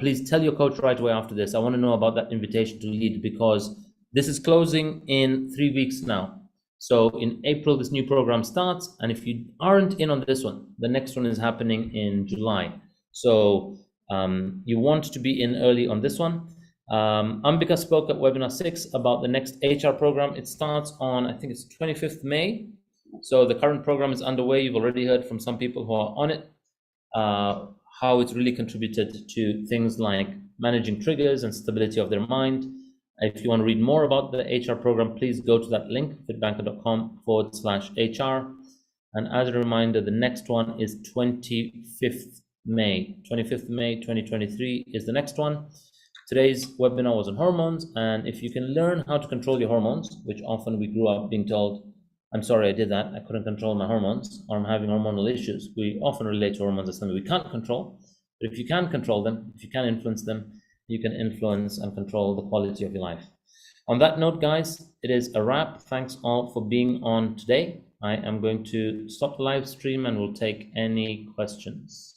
Please tell your coach right away after this. I want to know about that Invitation to Lead, because this is closing in 3 weeks now. So in April, this new program starts. And if you aren't in on this one, the next one is happening in July. So you want to be in early on this one. Ambika spoke at webinar 6 about the next HR program. It starts on, I think it's 25th May. So the current program is underway. You've already heard from some people who are on it, how it's really contributed to things like managing triggers and stability of their mind. If you want to read more about the HR program, please go to that link, fitbanker.com/HR. And as a reminder, the next one is 25th May. 25th May 2023 is the next one. Today's webinar was on hormones, and if you can learn how to control your hormones, which often we grew up being told, I'm sorry I did that, I couldn't control my hormones, or I'm having hormonal issues. We often relate to hormones as something we can't control, but if you can control them, if you can influence them, you can influence and control the quality of your life. On that note, guys, it is a wrap. Thanks all for being on today. I am going to stop the live stream and we'll take any questions.